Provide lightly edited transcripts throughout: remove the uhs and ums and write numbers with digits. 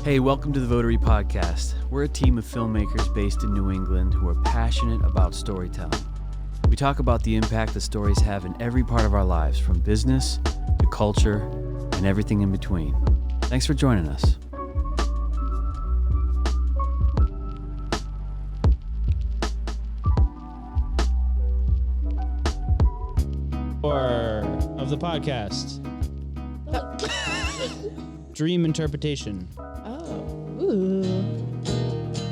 Hey, welcome to the Votary Podcast. We're a team of filmmakers based in New England who are passionate about storytelling. We talk about the impact that stories have in every part of our lives, from business to culture and everything in between. Thanks for joining us. Of the podcast. Dream interpretation. Oh. Ooh.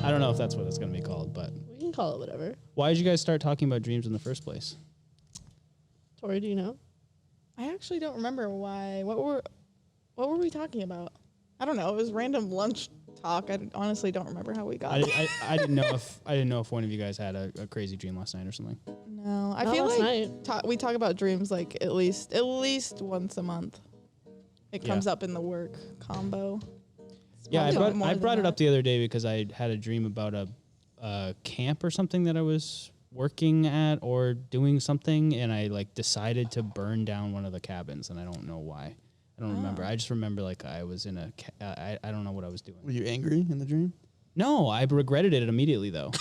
I don't know if that's what it's going to be called, but We can call it whatever. why did you guys start talking about dreams in the first place? Tori, do you know? I actually don't remember why. What were we talking about? I don't know. It was random lunch talk. I honestly don't remember how we got. I didn't know if one of you guys had a crazy dream last night or something. No, I Not feel last like night. we talk about dreams like at least once a month. It comes up in the work combo. Yeah, Probably more I than brought it that. up the other day because I had a dream about a camp or something that I was working at or doing something, and I decided to burn down one of the cabins, and I don't know why. I don't remember. I just remember I was in I don't know what I was doing. Were you angry in the dream? No, I regretted it immediately though.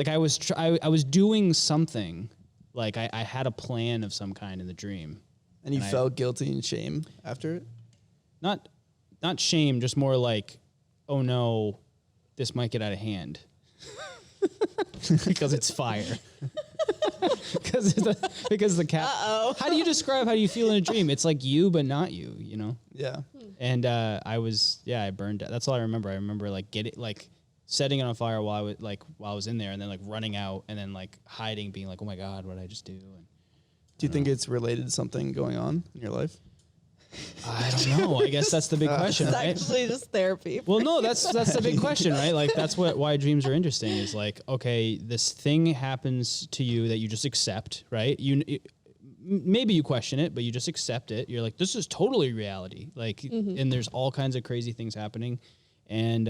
I was doing something, I had a plan of some kind in the dream. And you felt guilty and shame after it? Not shame, just more like, oh no, this might get out of hand. Because it's fire. because the cat. Uh-oh. How do you describe how you feel in a dream? It's like you, but not you, you know? Yeah. And I burned it. That's all I remember. I remember setting it on fire while I was in there, and then running out, and then hiding, being like, oh my God, what did I just do? And Do you think it's related to something going on in your life? I don't know. I guess that's the big question, It's right? actually just therapy. Well, no, that's the big question, right? That's why dreams are interesting. Is okay, this thing happens to you that you just accept, right? Maybe you question it, but you just accept it. You're like, this is totally reality. And there's all kinds of crazy things happening, and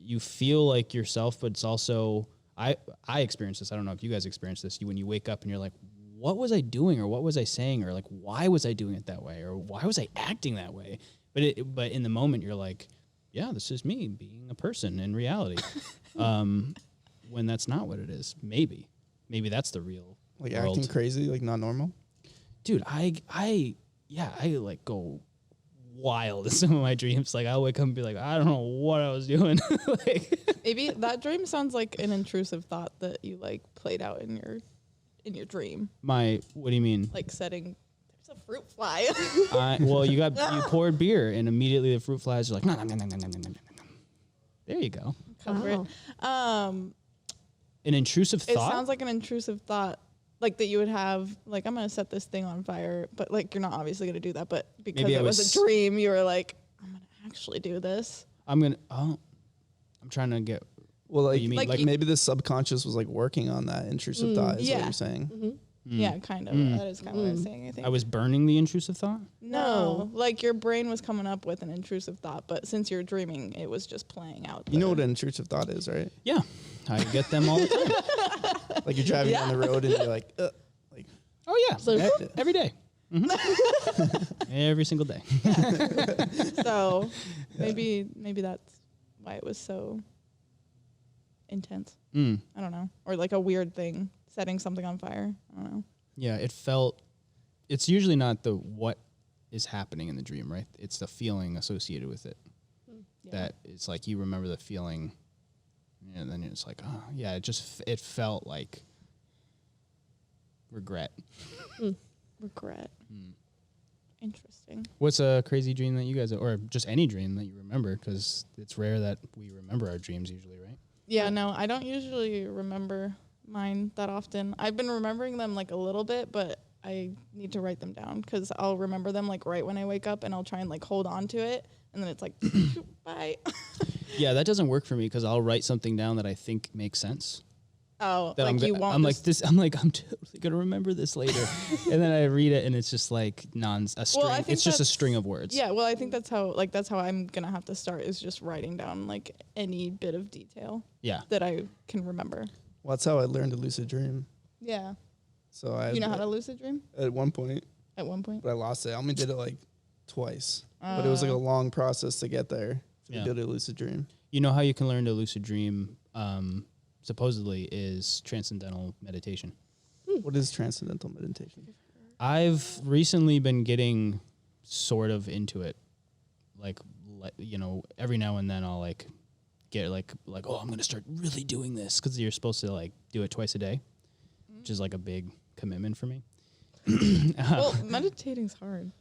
you feel like yourself, but it's also I experienced this. I don't know if you guys experienced this. When you wake up and you're like, what was I doing, or what was I saying, or why was I doing it that way, or why was I acting that way? But in the moment you're like, yeah, this is me being a person in reality. When that's not what it is. Maybe that's the real world. Acting crazy, not normal? Dude, I go wild in some of my dreams. I'll wake up and be like, I don't know what I was doing. Maybe that dream sounds like an intrusive thought that you played out in your dream. What do you mean? Setting, there's a fruit fly. Well, you poured beer, and immediately the fruit flies are like, nom, nom, nom, nom, nom, nom, nom, nom. There you go. Cover it. An intrusive It thought? sounds like an intrusive thought, that you would have, I'm going to set this thing on fire, but you're not obviously going to do that. But because Maybe it was a dream, you were like, I'm going to actually do this. I'm trying to get. Well, you mean? maybe the subconscious was working on that intrusive thought, is what you're saying. Mm-hmm. Yeah, kind of. That is kind of what I was saying, I think. I was burning the intrusive thought? No, your brain was coming up with an intrusive thought, but since you're dreaming, it was just playing out. You know what an intrusive thought is, right? Yeah. I get them all the time. You're driving down the road and you're like, Oh, yeah. So- Every day. Every single day. So maybe that's why it was so intense. I don't know. Or a weird thing, setting something on fire. I don't know. Yeah, it's usually not the what is happening in the dream, right? It's the feeling associated with it. Yeah. That it's you remember the feeling, and then it's oh, yeah, it felt like regret. Regret. Interesting. What's a crazy dream that you guys, or just any dream that you remember? Because it's rare that we remember our dreams usually, right? Yeah, no, I don't usually remember mine that often. I've been remembering them a little bit, but I need to write them down because I'll remember them right when I wake up, and I'll try and hold on to it, and then it's bye. Yeah, that doesn't work for me because I'll write something down that I think makes sense. Oh, That you won't. I'm I'm totally gonna remember this later, and then I read it and it's just a string. I think It's just a that's- string of words. Yeah, well, I think that's how I'm gonna have to start, is just writing down any bit of detail Yeah. that I can remember. well, that's how I learned to lucid dream. Yeah. So I You know how to lucid dream? at one point, At one point? but I lost it. I only did it twice. But it was a long process to get there. for the ability to lucid dream. You know how you can learn to lucid dream, supposedly, is transcendental meditation. What is transcendental meditation? I've recently been getting sort of into it. Like, every now and then I'll like get like, oh, I'm going to start really doing this, because you're supposed to like do it twice a day, which is like a big commitment for me. Well, meditating's hard.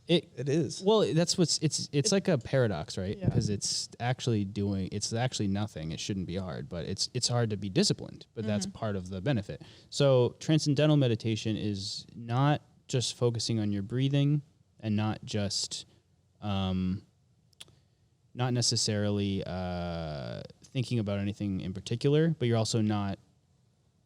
It is. Well, that's it's like a paradox, right? Yeah. Because it's actually nothing. It shouldn't be hard, but it's hard to be disciplined, but that's part of the benefit. So transcendental meditation is not just focusing on your breathing and not just, not necessarily thinking about anything in particular, but you're also not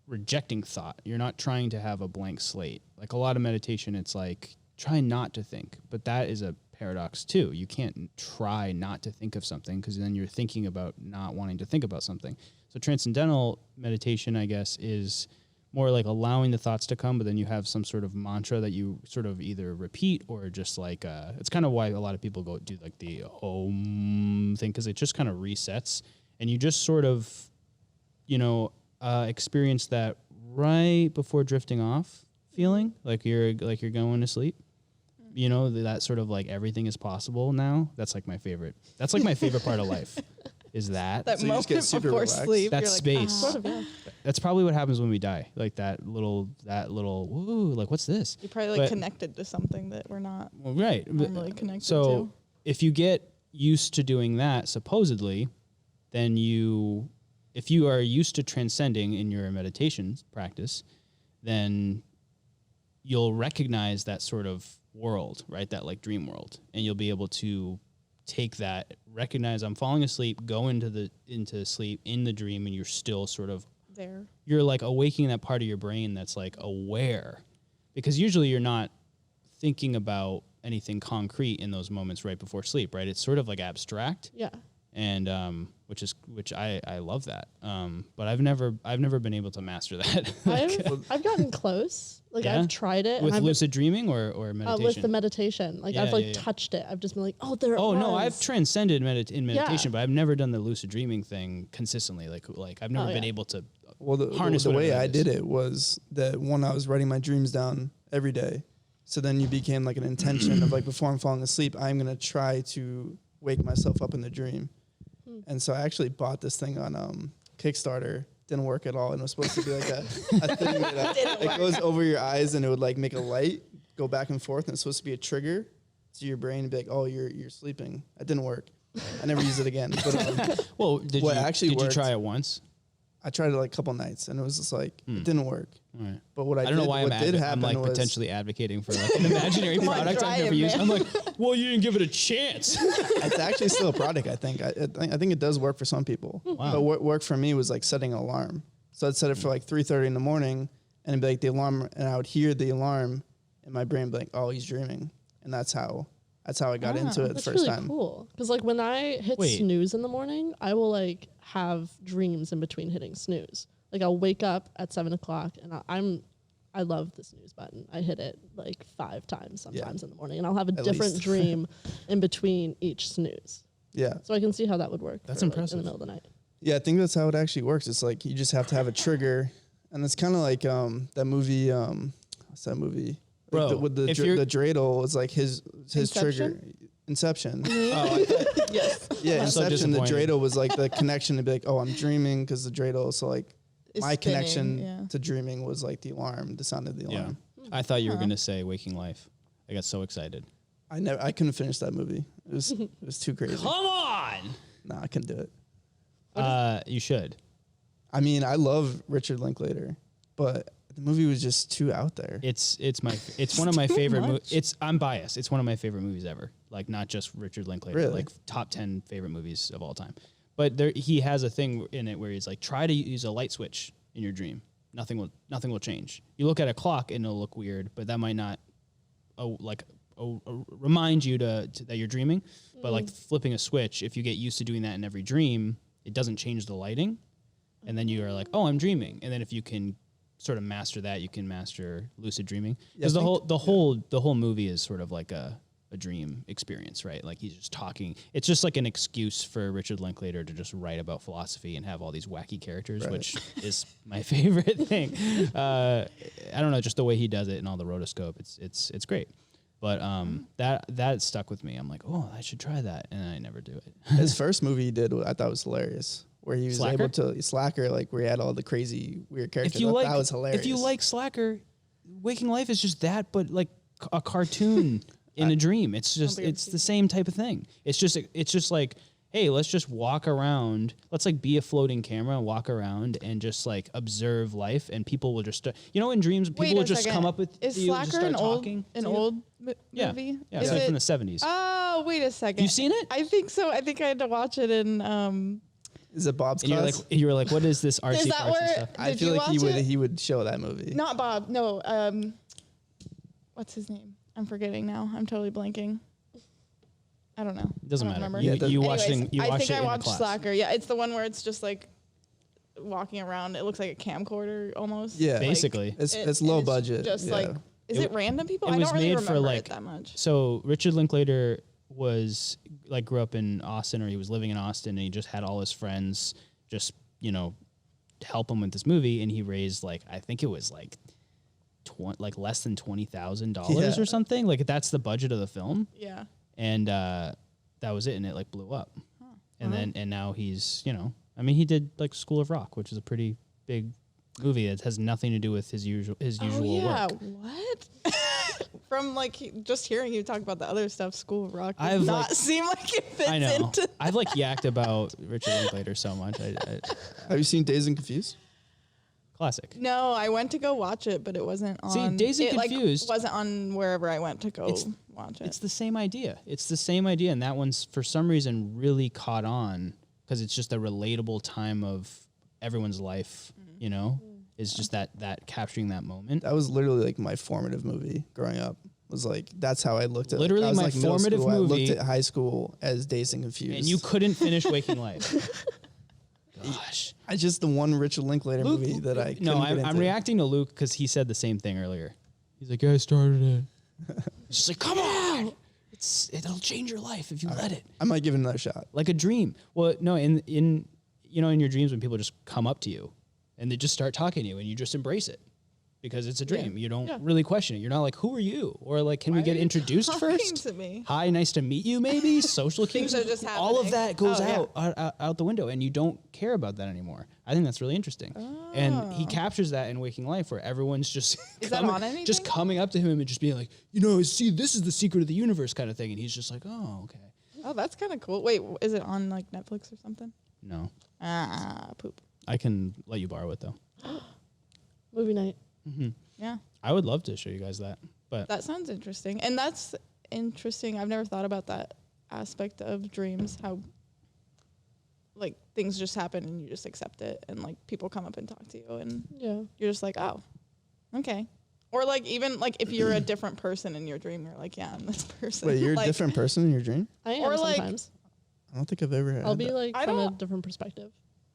rejecting thought. You're not trying to have a blank slate. Like a lot of meditation, it's like, try not to think, but that is a paradox too. You can't try not to think of something, because then you're thinking about not wanting to think about something. So transcendental meditation, I guess, is more like allowing the thoughts to come, but then you have some sort of mantra that you sort of either repeat or just like, it's kind of why a lot of people go do like the Om thing, because it just kind of resets, and you just sort of, experience that right before drifting off feeling, like you're going to sleep. That sort of like everything is possible now. That's like my favorite. That's like my favorite part of life. Is that That So you just moment get super before relaxed? sleep. That's you're space. Like, Sort of, yeah. That's probably what happens when we die. Like that little woo, like what's this? You're probably like But- connected to something that we're not Well, right. normally connected So to. if you get used to doing that, supposedly, then if you are used to transcending in your meditation practice, then you'll recognize that sort of world, right? That like dream world. And you'll be able to take that, recognize I'm falling asleep, go into sleep in the dream, and you're still sort of, There. you're like awakening that part of your brain that's like aware. Because usually you're not thinking about anything concrete in those moments right before sleep, right? It's sort of like abstract. Yeah. And which I love that. But I've never been able to master that. I've gotten close. Like Yeah? I've tried it. With and lucid dreaming or meditation? with the meditation. Like I've Yeah, yeah. touched it. I've just been like, oh, there it Oh was. no, I've transcended in meditation, Yeah. but I've never done the lucid dreaming thing consistently. Like I've never been yeah. able to Well, the harness way whatever I that is. did it was that one, I was writing my dreams down every day. So then you became like an intention of like, before I'm falling asleep, I'm going to try to wake myself up in the dream. And so I actually bought this thing on Kickstarter. Didn't work at all. And it was supposed to be like a thing that it goes over your eyes, and it would like make a light go back and forth. And it's supposed to be a trigger to your brain and be like, oh, you're sleeping. It didn't work. I never used it again. But Well, did What you actually did you worked- try it once? I tried it like a couple nights, and it was just like, it didn't work. All right. But what I don't know why what did I'm happen like was, potentially advocating for like an imaginary on, product try I've never it, used. man. I'm like, well, you didn't give it a chance. it's actually still a product. I think it does work for some people. Wow. But what worked for me was like setting an alarm. So I'd set it for like 3:30 in the morning, and it'd be like the alarm, and I would hear the alarm, and my brain would be like, oh, he's dreaming, and that's how I got into it the That's first really time. cool. Because like when I hit Wait. snooze in the morning, I will like have dreams in between hitting snooze. Like I'll wake up at 7 o'clock, and I love the snooze button. I hit it like 5 times sometimes in the morning, and I'll have a At different least. dream in between each snooze. Yeah, So I can see how that would work. That's for, like, impressive. in the middle of the night. yeah. I think that's how it actually works. It's like you just have to have a trigger, and it's kind of like that movie. What's that movie? Bro, Like with the if you're- the dreidel is like his trigger. Inception? Inception. Oh, I thought, Yes. Yeah, I'm so Inception. The disappointed. dreidel was like the connection to be like, oh, I'm dreaming, because the dreidel. So like It's my spinning, connection yeah. to dreaming was like the alarm, the sound of the yeah. alarm. I thought you were gonna say Waking Life. I got so excited. I couldn't finish that movie. It was too crazy. Come on. Nah, I couldn't do it. You should. I mean, I love Richard Linklater, but the movie was just too out there. It's one of my favorite much. movies. I'm biased. It's one of my favorite movies ever. Like not just Richard Linklater, Really? like top 10 favorite movies of all time. But he has a thing in it where he's like, try to use a light switch in your dream. Nothing will change. You look at a clock and it'll look weird, but that might not remind you to that you're dreaming. But like flipping a switch, if you get used to doing that in every dream, it doesn't change the lighting. And then you are like, oh, I'm dreaming. And then if you can sort of master that, you can master lucid dreaming. Yeah, Because I the whole movie is sort of like a a dream experience, right? Like he's just talking. It's just like an excuse for Richard Linklater to just write about philosophy and have all these wacky characters, which is my favorite thing. I don't know, just the way he does it and all the rotoscope. It's great. But that stuck with me. I'm like, oh, I should try that, and I never do it. His first movie he did, I thought was hilarious, where he was Slacker? able to Slacker, like where he had all the crazy weird characters. That was hilarious. If you like Slacker, Waking Life is just that, but like a cartoon in a dream. It's just it's the same type of thing. It's just like, hey, let's just walk around. Let's like be a floating camera and walk around and just like observe life, and people will just in dreams people will just come up with is you and just Slacker start an old movie? Yeah, it's like from the 70s. Oh, wait a second. You seen it? I think so. I think I had to watch it in. Is it Bob's And Class? you were like, what is this artsy Is that fartsy where- stuff? I Did feel you like watch it? he would show that movie. Not Bob. No. What's his name? I'm forgetting now. I'm totally blanking. I don't know. It doesn't I don't matter. remember. You watched Anyways, it. You watched I think it I in watched the class. Slacker. Yeah, it's the one where it's just like walking around. It looks like a camcorder almost. Yeah. Like, Basically. It's low and budget. Just yeah. like, is it random people? It I was don't really made for, remember like- it that much. So Richard Linklater was like grew up in Austin, or he was living in Austin, and he just had all his friends just help him with this movie, and he raised like I think it was like less than $20,000 or something. Like that's the budget of the film, Yeah. and that was it, and it like blew up. And now he's he did like School of Rock, which is a pretty big movie that has nothing to do with his usual work. What? From just hearing you talk about the other stuff, School of Rock does I've, not like- seem like it fits I know. into. I've like yacked about Richard Linklater so much. Have you seen Dazed and Confused? Classic. No, I went to go watch it, but it wasn't on. See, Dazed and Confused- wasn't on wherever I went to go watch it. It's the same idea. And that one's for some reason really caught on because it's just a relatable time of everyone's life. Is just that capturing that moment. That was literally like my formative movie growing up. Was like that's how I looked at Literally I was my like middle formative school, movie. I looked at high school as Dazed and Confused. And you couldn't finish Waking Life. Gosh. I just the one Richard Linklater movie that I No, couldn't get I'm into. reacting to Luke because he said the same thing earlier. He's like, I started it. It's just like, come on. It'll change your life if you let it. I might give it another shot. Like a dream. Well, no, in your dreams when people just come up to you and they just start talking to you and you just embrace it because it's a dream. You don't really question it. You're not like, who are you? Or like, can we get introduced talking first? to me? Hi, nice to meet you. Maybe social cues. Things are just All of happening. that goes Oh, out the window, and you don't care about that anymore. I think that's really interesting. And he captures that in Waking Life, where everyone's just Is that on anything? just coming up to him and just being like, see, this is the secret of the universe, kind of thing. And he's just like, oh, okay. Oh, that's kind of cool. Wait, is it on like Netflix or something? No, Poop. I can let you borrow it though. Movie night. Yeah, I would love to show you guys that, but that sounds interesting. And that's interesting. I've never thought about that aspect of dreams. How like things just happen and you just accept it, and like people come up and talk to you, and Yeah. you're just like, oh, okay. Or like even like if you're a different person in your dream, you're like, yeah, I'm this person. Wait, you're like, a different person in your dream? I am Or, like, sometimes. I don't think I've ever had I'll be that. like I from a don't- different perspective.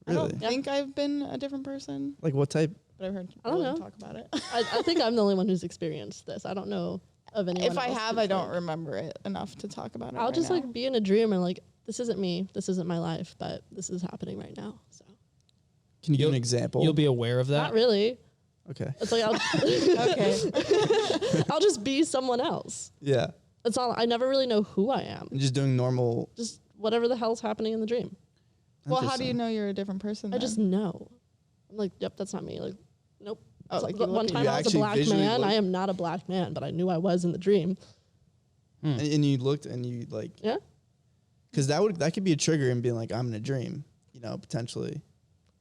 I don't Really? think I've been a different person, Like what type? but I've heard I don't Roland know. talk about it. I think I'm the only one who's experienced this. I don't know of anyone. If I else have, who's I don't like- remember it enough to talk about it. I'll right just now. like be in a dream and like this isn't me, this isn't my life, but this is happening right now. So Can you give an example? you'll be aware of that. not really. okay. It's like I'll okay. I'll just be someone else. Yeah. That's all. I never really know who I am. And just doing normal. Just whatever the hell's happening in the dream. Well, how do you Interesting. know you're a different person? I just know. I'm like, yep, that's not me. Like, nope. Oh, So like you the look one at- time You I was a actually black visually man. look- I am not a black man, but I knew I was in the dream. And you looked and you like, Yeah. because that could be a trigger and being like, I'm in a dream, potentially.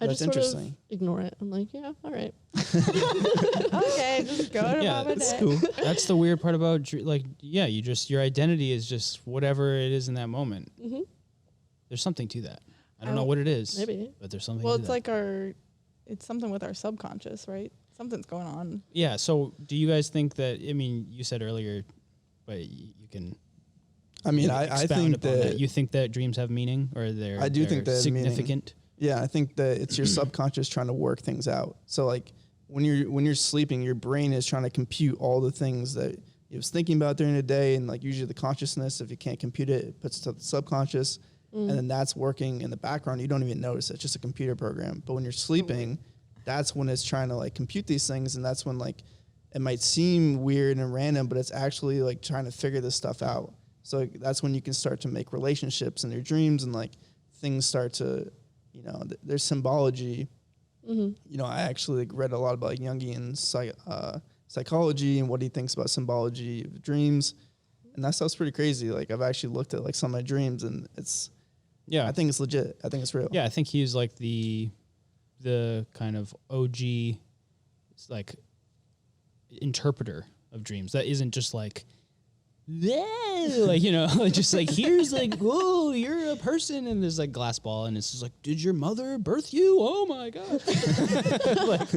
I That's just sort of interesting. ignore it. I'm like, yeah, all right. okay, just go to Yeah, Mama that's Day. cool. That's the weird part about your identity is just whatever it is in that moment. Mhm. There's something to that. I don't know what it is. Maybe. But there's something Well, to it's that. like it's something with our subconscious, right? Something's going on. Yeah, so do you guys think that, you said earlier, but you can I mean, I expound think upon that, you think that dreams have meaning, or I do think they're they have meaning. significant? yeah, I think that it's your subconscious trying to work things out. So like when you're sleeping, your brain is trying to compute all the things that he was thinking about during the day, and like usually the consciousness, if you can't compute it, it puts it to the subconscious, and then that's working in the background. You don't even notice it. It's just a computer program. But when you're sleeping, that's when it's trying to like compute these things, and that's when like it might seem weird and random, but it's actually like trying to figure this stuff out. So like, that's when you can start to make relationships in your dreams, and like things start to, you know, there's symbology. You know, I actually like, read a lot about like, Jungian psychology and what he thinks about symbology of dreams, and that stuff's pretty crazy. Like I've actually looked at like some of my dreams, and it's, I think it's legit. I think it's real. Yeah, I think he's like the kind of OG, like interpreter of dreams. That isn't just like, like, you know, just like here's like, whoa, you're a person, and there's like glass ball, and it's just like, did your mother birth you? Oh my god. Like,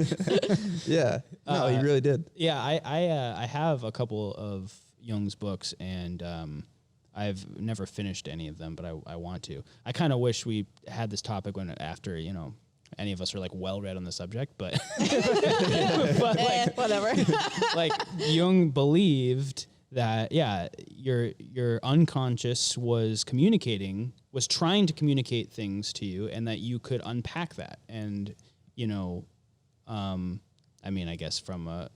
Yeah. No, he really did. yeah, I have a couple of Jung's books, and I've never finished any of them, but I want to. I kind of wish we had this topic when after, you know, any of us are like well read on the subject, but, but like, Whatever. like Jung believed that your unconscious was trying to communicate things to you, and that you could unpack that. And you know, I mean, I guess from a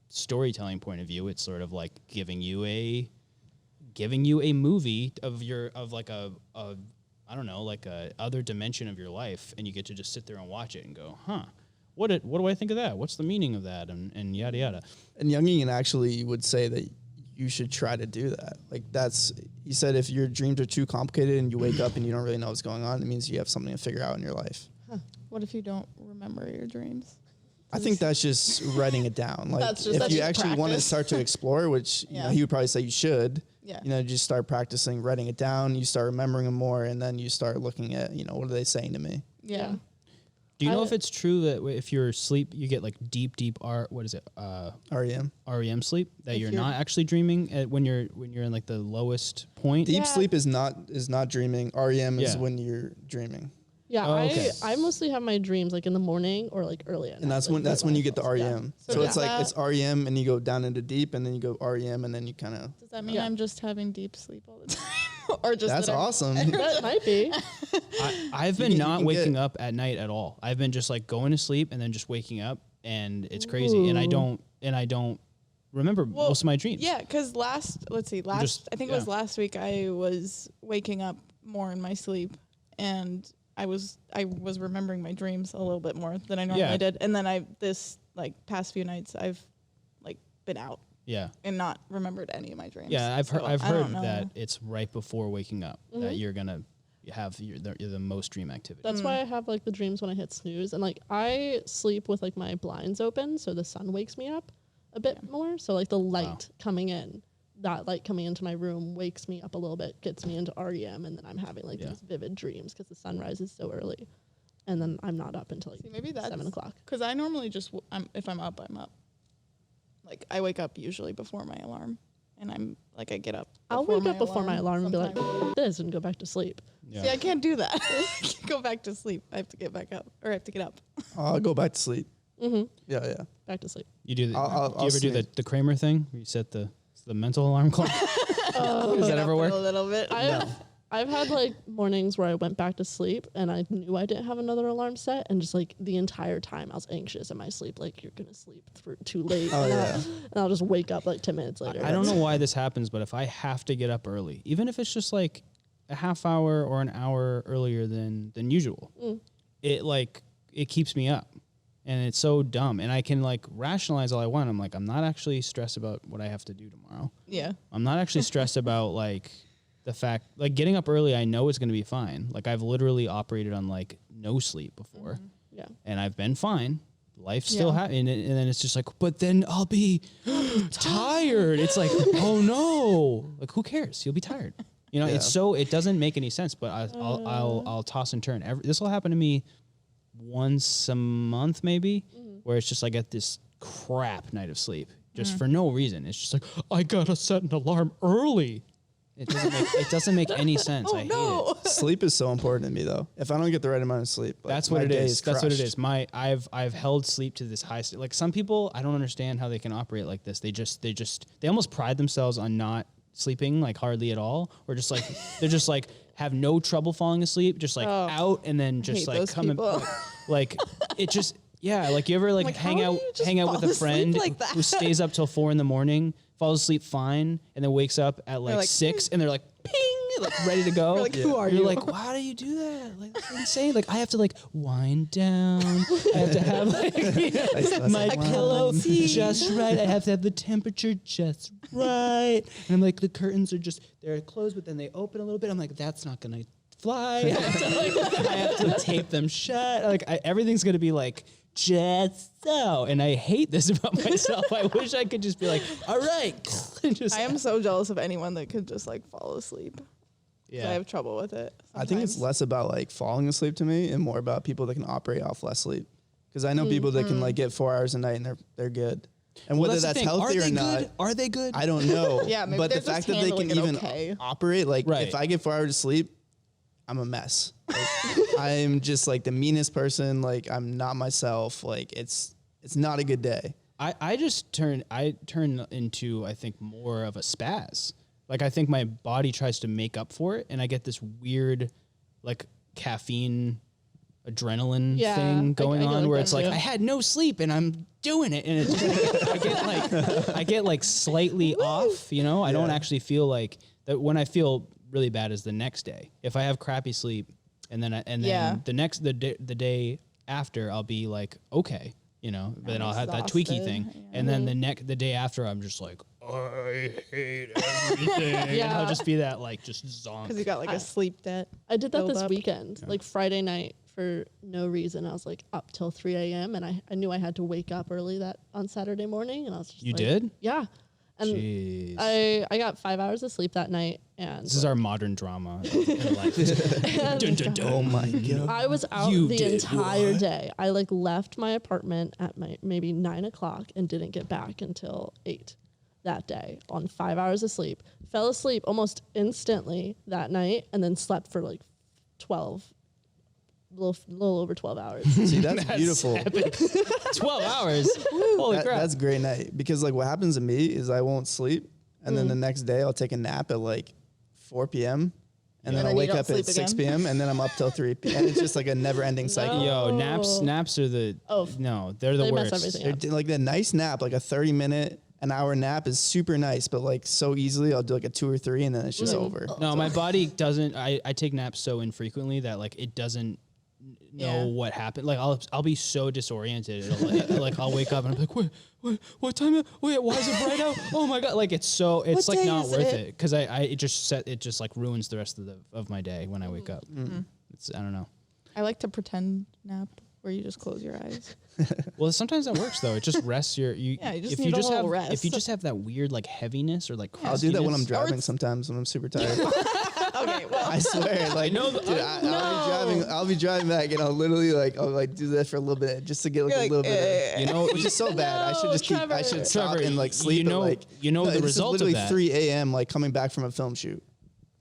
storytelling point of view, it's sort of like giving you a movie of like a I don't know, like a other dimension of your life, and you get to just sit there and watch it and go, huh, what do I think of that? What's the meaning of that? And yada yada. And Jungian actually would say that you should try to do that. Like he said, if your dreams are too complicated and you wake up and you don't really know what's going on, it means you have something to figure out in your life. What if you don't remember your dreams? I think that's just writing it down. Like That's if you just actually want to practice. start to explore, which you know, he would probably say you should. Yeah. You know, just start practicing writing it down. You start remembering them more, and then you start looking at, you know, what are they saying to me? Yeah. Do you know I- if it's true that if you're asleep, you get like deep REM. REM sleep, that If you're you're- not actually dreaming when you're in like the lowest point? Deep Yeah. sleep is not dreaming. REM is Yeah. when you're dreaming, Yeah, Oh, okay. I mostly have my dreams like in the morning or like early at night. and that's like, when you get the falls. Yeah. REM. So So does it's like that- it's REM, and you go down into deep, and then you go REM, and then you kind of. Does that mean Yeah. I'm just having deep sleep all the time? Or just That's that I'm- awesome. That might be. I've been You not can waking get- up at night at all. I've been just like going to sleep and then just waking up, and it's crazy. And I don't remember most of my dreams. Yeah, because I think it was yeah. last week I was waking up more in my sleep, and I was remembering my dreams a little bit more than I normally Yeah. did. And then this like past few nights I've like been out Yeah. and not remembered any of my dreams. Yeah, I've So heard I don't know. that it's right before waking up that you're gonna have the most dream activity. That's why I have like the dreams when I hit snooze, and like I sleep with like my blinds open, so the sun wakes me up a bit more. So like the light coming in, that light coming into my room wakes me up a little bit, gets me into REM, and then I'm having like these vivid dreams because the sun rises so early, and then I'm not up until like Maybe that's 7 o'clock. Because I normally just if I'm up, I'm up. Like I wake up usually before my alarm, and I'm like I get up. I'll wake up before my alarm and be like, sometimes. this, and go back to sleep. Yeah. See, I can't do that. I can't go back to sleep. I have to get back up, or I have to get up. I'll go back to sleep. Mm-hmm. Yeah. Back to sleep. You do. I'll Do you ever do sleep. the Kramer thing? Where you set the mental alarm clock? Does that ever work? A little bit. I've had like mornings where I went back to sleep and I knew I didn't have another alarm set, and just like the entire time I was anxious in my sleep, like you're gonna sleep through too late. Oh, and, yeah. and I'll just wake up like 10 minutes later. I don't know why this happens, but if I have to get up early, even if it's just like a half hour or an hour earlier than usual, it keeps me up. And it's so dumb. And I can like rationalize all I want. I'm like, I'm not actually stressed about what I have to do tomorrow. Yeah. I'm not actually stressed about like the fact, like getting up early, I know it's going to be fine. Like I've literally operated on like no sleep before. Yeah. And I've been fine. Life still and then it's just like, but then I'll be tired. It's like, oh no, like who cares? You'll be tired. You know, it doesn't make any sense. But I'll toss and turn. This will happen to me once a month maybe, where it's just I get this crap night of sleep just for no reason. It's just like I gotta set an alarm early. It doesn't make any sense. I hate it. Sleep is so important to me, though. If I don't get the right amount of sleep, like, That's what it day is. That's what it crushed. is. I've held sleep to this high state. Like some people, I don't understand how they can operate like this. They almost pride themselves on not sleeping like hardly at all, or just like they're just like have no trouble falling asleep, just like out and then just like coming like it just like you ever like hang out with a friend who stays up till 4 a.m, falls asleep fine, and then wakes up at like 6 and they're like ping, like ready to go. Like, who are you? You're like, why do you do that? Like, that's insane. Like, I have to like wind down. I have to have like my pillow just right. I have to have the temperature just right. And I'm like, the curtains are they're closed, but then they open a little bit. I'm like, that's not gonna fly. I have to tape them shut. Like, everything's gonna be like just so. And I hate this about myself. I wish I could just be like, all right. I am so jealous of anyone that could just like fall asleep. Yeah. I have trouble with it. I think it's less about like falling asleep to me and more about people that can operate off less sleep. Because I know people that can like get 4 hours a night and they're good. And whether that's healthy or not, are they good? I don't know. Yeah, maybe but the they're fact just that they can handling even it okay. operate, like Right. if I get 4 hours of sleep, I'm a mess. Like, I'm just like the meanest person. Like I'm not myself. Like it's not a good day. I turn into, I think, more of a spaz. Like, I think my body tries to make up for it, and I get this weird, like, caffeine, adrenaline thing going on where it's like, I had no sleep, and I'm doing it, and it's just, I get like slightly off, you know? I don't actually feel like, that when I feel really bad is the next day. If I have crappy sleep, and then the day after, I'll be like, okay. You know, but then I'll have that tweaky thing. Yeah. And then the day after, I'm just like, I hate everything. And I'll just be that, like, just zonk. Because you got, like, a sleep debt. I did that this weekend, like Friday night for no reason. I was, like, up till 3 a.m. And I knew I had to wake up early on Saturday morning. And I was just You did? Yeah. And Jeez. I got 5 hours of sleep that night. And this is our modern drama in life. Dun, dun, dun. Oh my God. I was out the entire day. I like left my apartment at maybe 9 o'clock and didn't get back until 8 that day on 5 hours of sleep. Fell asleep almost instantly that night and then slept for like 12, little over 12 hours. See, that's beautiful. 12 hours. Holy crap. That's a great night. Because like what happens to me is I won't sleep. And then the next day I'll take a nap at like 4 p.m. And then I'll wake up at 6 p.m. and then I'm up till 3 p.m. And it's just like a never ending cycle. Yo, naps are they're the mess worst. everything up. Like the nice nap, like a 30-minute, an hour nap is super nice, but like so easily I'll do like a 2 or 3 and then it's just over. No, my body doesn't, I take naps so infrequently that like it doesn't know what happened. Like I'll be so disoriented. Like I'll wake up and I'm like, what time? Wait, why is it bright out? Oh my God. Like it's like not worth it. Cause it just like ruins the rest of my day when I wake up. I don't know. I like to pretend nap where you just close your eyes. Well, sometimes that works though. It just rests you just need a little rest. If you just have that weird like heaviness or like I'll do that when I'm crustiness- driving sometimes when I'm super tired. Okay, well. I swear, like, I'll be driving back, and I'll literally I'll do that for a little bit just to get like a little bit, which is so bad. I should just I should stop and like sleep. The result is literally of that. 3 a.m. like coming back from a film shoot.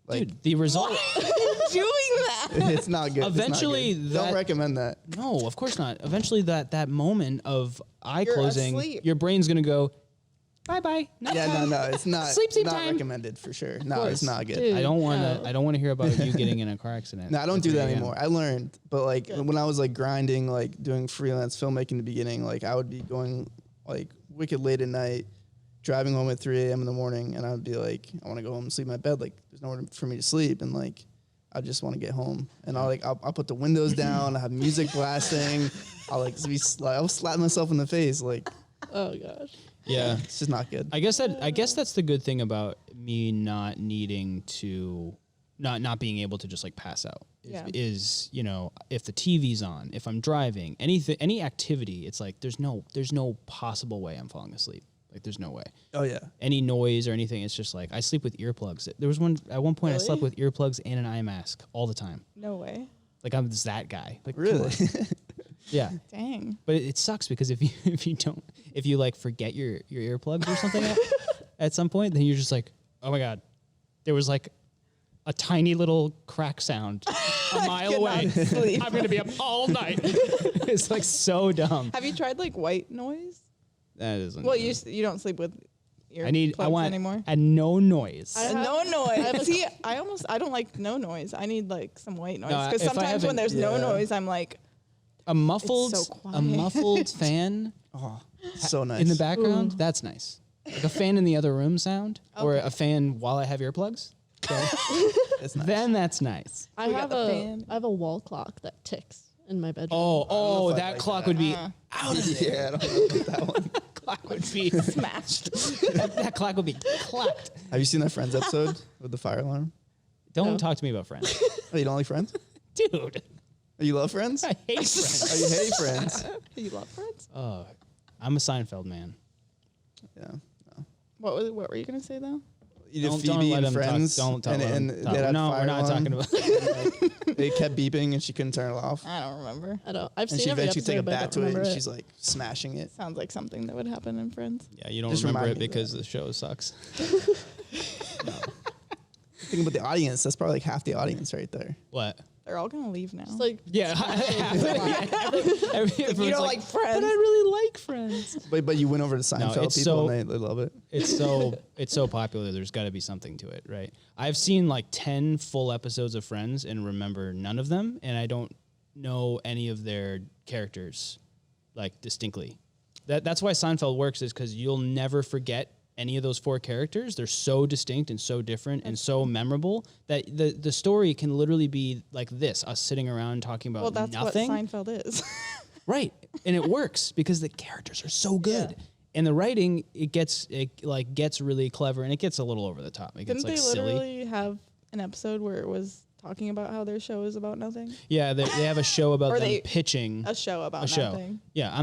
Like, Dude, the result. Doing that. It's not good. Eventually, it's not good. Don't recommend that. No, of course not. Eventually, that moment of eye You're closing, asleep. your brain's gonna go, bye bye. No, it's not. Sleep not time. recommended for sure. No, it's not good. Dude. I don't want to hear about you getting in a car accident. No, I don't at do 3 that a.m. anymore. I learned, but like when I was like grinding, like doing freelance filmmaking in the beginning, like I would be going like wicked late at night, driving home at 3 a.m. in the morning, and I'd be like, I want to go home and sleep in my bed. Like there's nowhere for me to sleep, and like I just want to get home. And I'll put the windows down. I have music blasting. I'll slap myself in the face. Like, Oh gosh. Yeah, it's just not good. I guess that's the good thing about me not needing to, not being able to just like pass out. Is if the TV's on, if I'm driving, any activity, it's like there's no possible way I'm falling asleep. Like there's no way. Oh yeah. Any noise or anything, it's just like I sleep with earplugs. There was at one point I slept with earplugs and an eye mask all the time. No way. Like I'm just that guy. Like Really? yeah. Dang. But it sucks because if you like forget your earplugs or something at some point, then you're just like, oh my God, there was like a tiny little crack sound a mile away. I'm going to be up all night. It's like so dumb. Have you tried like white noise? That isn't. Well, you don't sleep with I want anymore. a no noise. No noise. See, I don't like no noise. I need like some white noise because if I sometimes when there's no yeah. noise, I'm like a muffled so quiet. a muffled fan Oh, so nice. in the background. That's nice. Like a fan in the other room sound, or a fan while I have earplugs. Okay. It's nice. Then that's nice. I We got have the a fan. I have a wall clock that ticks in my bedroom. Oh, if I that like clock that. would be out of there. Yeah, I don't know about that one. Clock would be smashed. that clock would be clapped. Have you seen that Friends episode with the fire alarm? Don't No. talk to me about Friends, Oh, you don't like Friends? dude. Oh, you love Friends? I hate Friends. Oh, you hate Friends? You love Friends? Oh, I'm a Seinfeld man. Yeah. What were you gonna say though? You did Don't Phoebe let and him talk- Friends. don't and, let him and talk. they had No, fire we're not alarm, talking about- and, like, they kept beeping and she couldn't turn it off. I don't remember. I don't. I've And seen she every eventually take a episode, but I bat don't to it remember and she's like smashing it. Sounds like something that would happen in Friends. Yeah, you don't Just remember remind it me of because that. the show sucks. Think about the audience. That's probably like half the audience right there. What? They're all gonna leave now. It's like Yeah, everyone's you don't like Friends. But I really like Friends. But you went over to Seinfeld it's people so- and they love it. It's so popular. There's got to be something to it, right? I've seen like 10 full episodes of Friends and remember none of them, and I don't know any of their characters like distinctly. That's why Seinfeld works, is because you'll never forget any of those 4 characters. They're so distinct and so different and so memorable that the story can literally be like this: us sitting around talking about well, that's nothing. what Seinfeld is. Right. And it works because the characters are so good. And the writing, it gets really clever, and it gets a little over the top. It gets Didn't like they silly. literally have an episode where it was talking about how their show is about nothing? Yeah, they have a show about Or them they- pitching A show about a show. nothing. Yeah, I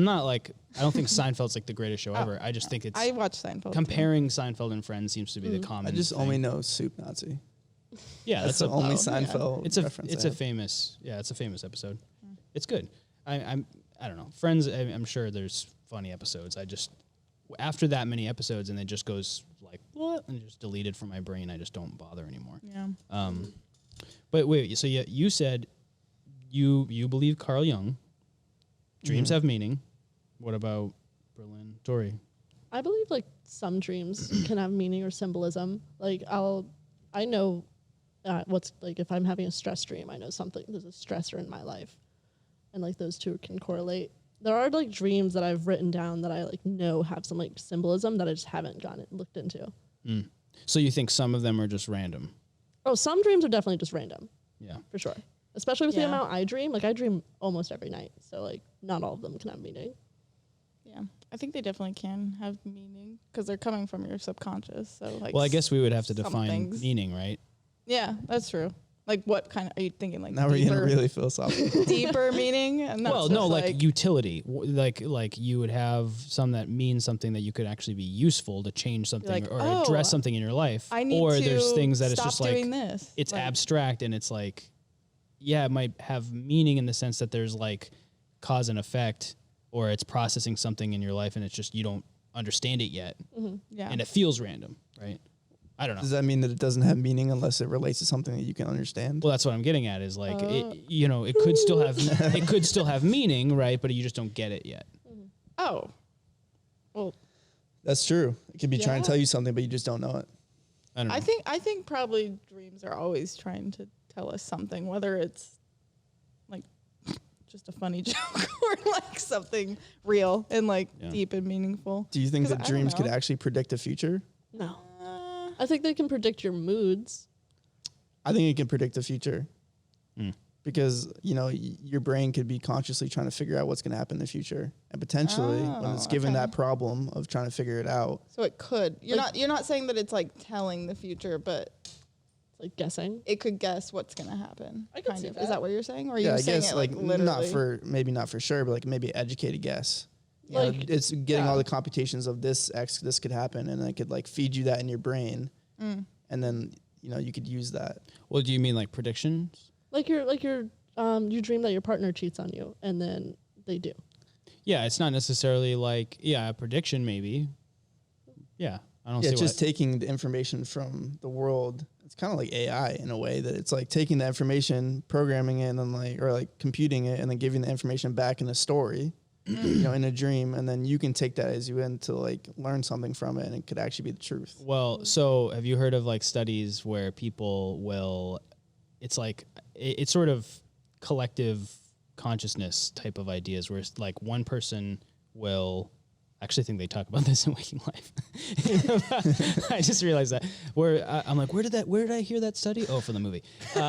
don't think Seinfeld's like the greatest show ever. I just think it's I watch Seinfeld. too. comparing Seinfeld and Friends seems to be the common. I just thing. only know Soup Nazi. yeah, That's that's the only a Seinfeld it's a reference. it's I a have. famous episode. It's good. I don't know. Friends. I'm sure there's funny episodes. I just after that many episodes and it just goes like what and just deleted from my brain. I just don't bother anymore. Yeah. But wait, so you said you believe Carl Jung. Dreams have meaning. What about Berlin, Tori? I believe like some dreams can have meaning or symbolism. Like I know what's like if I'm having a stress dream, I know there's a stressor in my life, and like those two can correlate. There are like dreams that I've written down that I like know have some like symbolism that I just haven't looked into. So you think some of them are just random? Oh, some dreams are definitely just random Yeah. for sure. Especially with the Yeah. amount I dream. Like I dream almost every night, so like not all of them can have meaning. Yeah. I think they definitely can have meaning because they're coming from your subconscious. So like. Well, I guess we would have to some define things. meaning, right? Yeah, that's true. Like, what kind of are you thinking? Like, Now we're getting deeper, really philosophical. deeper meaning? And not Well, just no, like utility. Like you would have some that mean something that you could actually be useful to change something like, or oh, address something in your life. I need or to there's things that it's stop just like doing this. it's Like, abstract and it's like, yeah, it might have meaning in the sense that there's like cause and effect, or it's processing something in your life and it's just you don't understand it yet, Yeah. and it feels random, right? I don't know. Does that mean that it doesn't have meaning unless it relates to something that you can understand? Well, that's what I'm getting at. Is like it could still have it could still have meaning, right? But you just don't get it yet. oh. Well, That's true. It could be trying Yeah. to tell you something, but you just don't know it. I don't know. I think probably dreams are always trying to tell us something, whether it's like just a funny joke or like something real and like Yeah. deep and meaningful. Do you think 'Cause that I don't dreams could know. actually predict the future? No. I think they can predict your moods. I think it can predict the future. Mm. Because, your brain could be consciously trying to figure out what's going to happen in the future. And potentially, when it's given that problem of trying to figure it out, So it could. You're not saying that it's like telling the future, but It's like guessing. it could guess what's going to happen. I could kind see of. that. Is that what you're saying? Or are yeah, you I saying guess it like literally? maybe not for sure, but like maybe educated guess. Like- It's getting all the computations of this could happen, and it could like feed you that in your brain, and then you could use that. Well, do you mean like predictions? You dream that your partner cheats on you, and then they do. Yeah, it's not necessarily like a prediction maybe. Yeah, I don't Yeah, see just why. taking the information from the world it's kind of like AI in a way that it's like taking the information, programming it, and then like computing it, and then giving the information back in a story, in a dream, and then you can take that as you end to like learn something from it, and it could actually be the truth. Well, so have you heard of like studies where people will, it's like, it's sort of collective consciousness type of ideas where it's like one person will, actually think they talk about this in Waking Life. I just realized that. I'm like, where did I hear that study? Oh, for the movie. For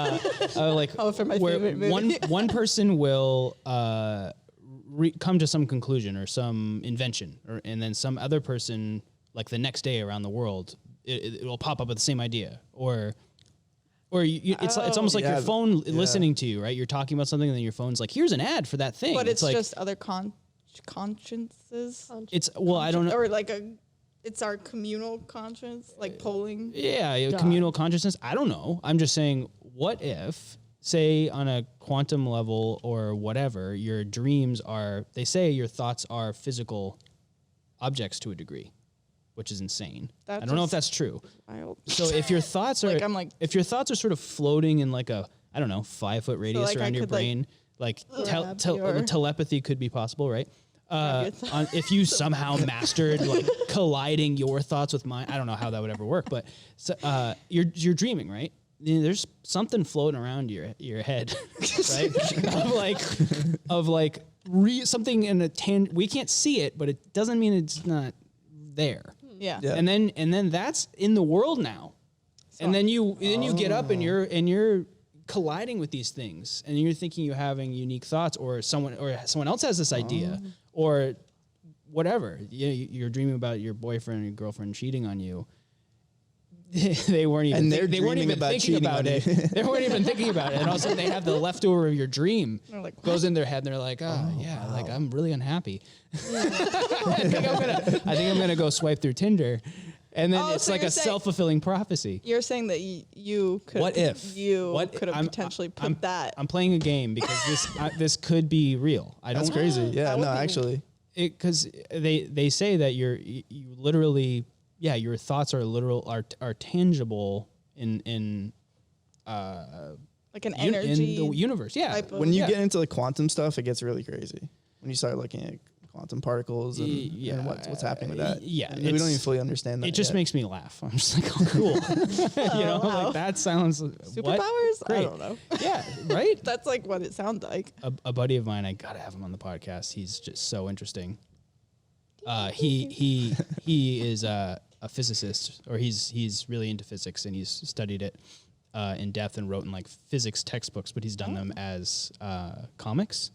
my favorite movie. one person will come to some conclusion or some invention, and then some other person, like the next day around the world, it will pop up with the same idea, or it's almost like your phone listening to you, right? You're talking about something, and then your phone's like, here's an ad for that thing. But it's like, just other consciences. It's I don't know, or like it's our communal conscience, like polling. Yeah, communal consciousness. I don't know. I'm just saying, what if, say, on a quantum level or whatever, your dreams are, they say your thoughts are physical objects to a degree, which is insane. I don't know if that's true. Wild. So if your thoughts are, if your thoughts are sort of floating in like a, I don't know, 5-foot radius around your brain, like telepathy could be possible, right? If you somehow mastered like colliding your thoughts with mine, I don't know how that would ever work, but you're dreaming, right? There's something floating around your head, right? of something in a we can't see it, but it doesn't mean it's not there. Yeah. And then that's in the world now. So, and then you get up and you're colliding with these things, and you're thinking you're having unique thoughts, or someone else has this idea, or whatever. You're dreaming about your boyfriend or your girlfriend cheating on you. They weren't even thinking about it. They weren't even thinking about it, and all of a sudden they have the leftover of your dream goes in their head, and they're like, like I'm really unhappy. I think I'm gonna go swipe through Tinder. And then it's like a self-fulfilling prophecy. You're saying that you could. What if you could have potentially put that? I'm playing a game because this could be real. That's crazy. Yeah, no, actually, because they say that you literally, your thoughts are tangible in like an energy in the universe. Yeah, when you get into the quantum stuff, it gets really crazy. When you start looking at quantum particles and what's happening with that. Yeah. We don't even fully understand that. It just makes me laugh. I'm just like, oh, cool. Like that sounds superpowers. Great. I don't know. Yeah, right. That's like what it sounds like. A buddy of mine, I gotta have him on the podcast. He's just so interesting. He is a physicist, or he's really into physics, and he's studied it in depth and wrote in like physics textbooks, but he's done them as comics,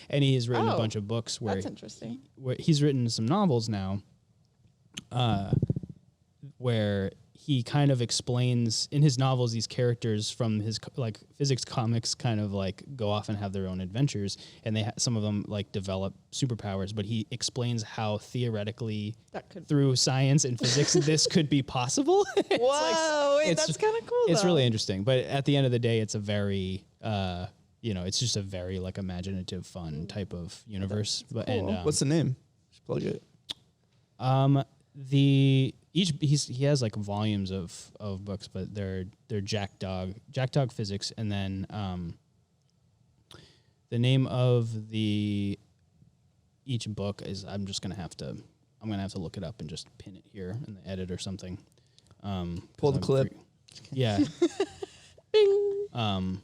and he has written a bunch of books where that's interesting. Where he's written some novels now, where he kind of explains in his novels these characters from his like physics comics kind of like go off and have their own adventures, and some of them like develop superpowers, but he explains how theoretically through science and physics this could be possible. Whoa, that's kind of cool. It's really interesting, but at the end of the day, it's a very it's just a very like imaginative, fun type of universe. But cool. And what's the name? Just plug it. He has like volumes of books, but they're Jack Dog Physics, and then the name of each book is I'm gonna have to look it up and just pin it here in the edit or something. Pull the clip. Yeah. Bing. All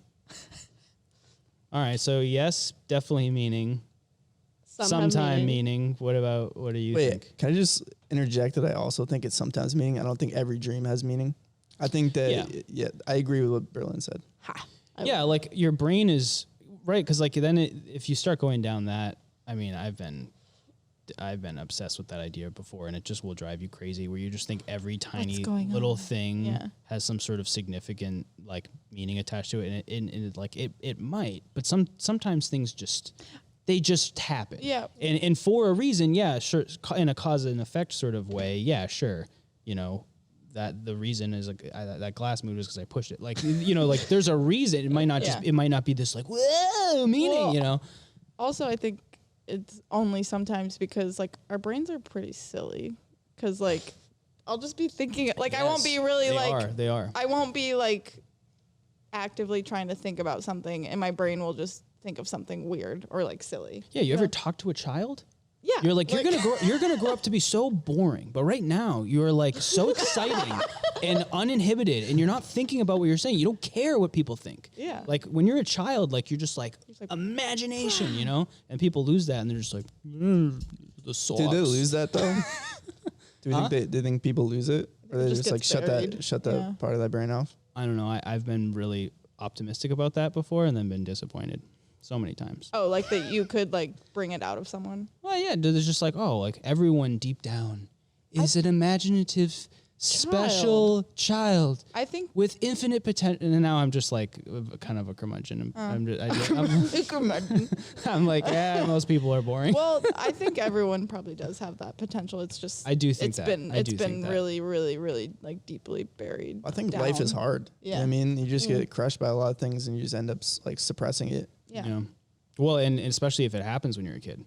right. So yes, definitely meaning. Sometime meaning. What do you think? Can I just interject that I also think it's sometimes meaning? I don't think every dream has meaning. I think that, I agree with what Berlin said. Like your brain is, right, because like then if you start going down that, I mean, I've been obsessed with that idea before, and it just will drive you crazy where you just think every tiny little thing has some sort of significant like meaning attached to it, and it might, but sometimes things they just happen. Yeah. And for a reason, sure, in a cause and effect sort of way, sure. That the reason is like that glass moved is because I pushed it. Like, like there's a reason. It might not it might not be this like, whoa, meaning, Also, I think it's only sometimes because like our brains are pretty silly. Because like I'll just be thinking like I won't be really They are. I won't be like actively trying to think about something, and my brain will just think of something weird or like silly. Yeah, you ever talk to a child? Yeah, You're like you're gonna grow up to be so boring, but right now you're like so exciting and uninhibited, and you're not thinking about what you're saying. You don't care what people think. Yeah. Like when you're a child, like you're just like imagination, you know. And people lose that, and they're just like the socks. Do they lose that though? Do you think they think people lose it, or they just like shut that part of that brain off? I don't know. I've been really optimistic about that before, and then been disappointed so many times. Oh, like that you could like bring it out of someone. Well, yeah, there's just like, oh, like everyone deep down is an imaginative, special child. I think with infinite potential. And now I'm just like kind of a curmudgeon. I'm like, yeah, most people are boring. Well, I think everyone probably does have that potential. It's just I do think it's been really, really, really like deeply buried. I think down. life is hard. Yeah. You know what I mean, you just get crushed by a lot of things, and you just end up like suppressing it. Yeah. You know? Well, and especially if it happens when you're a kid.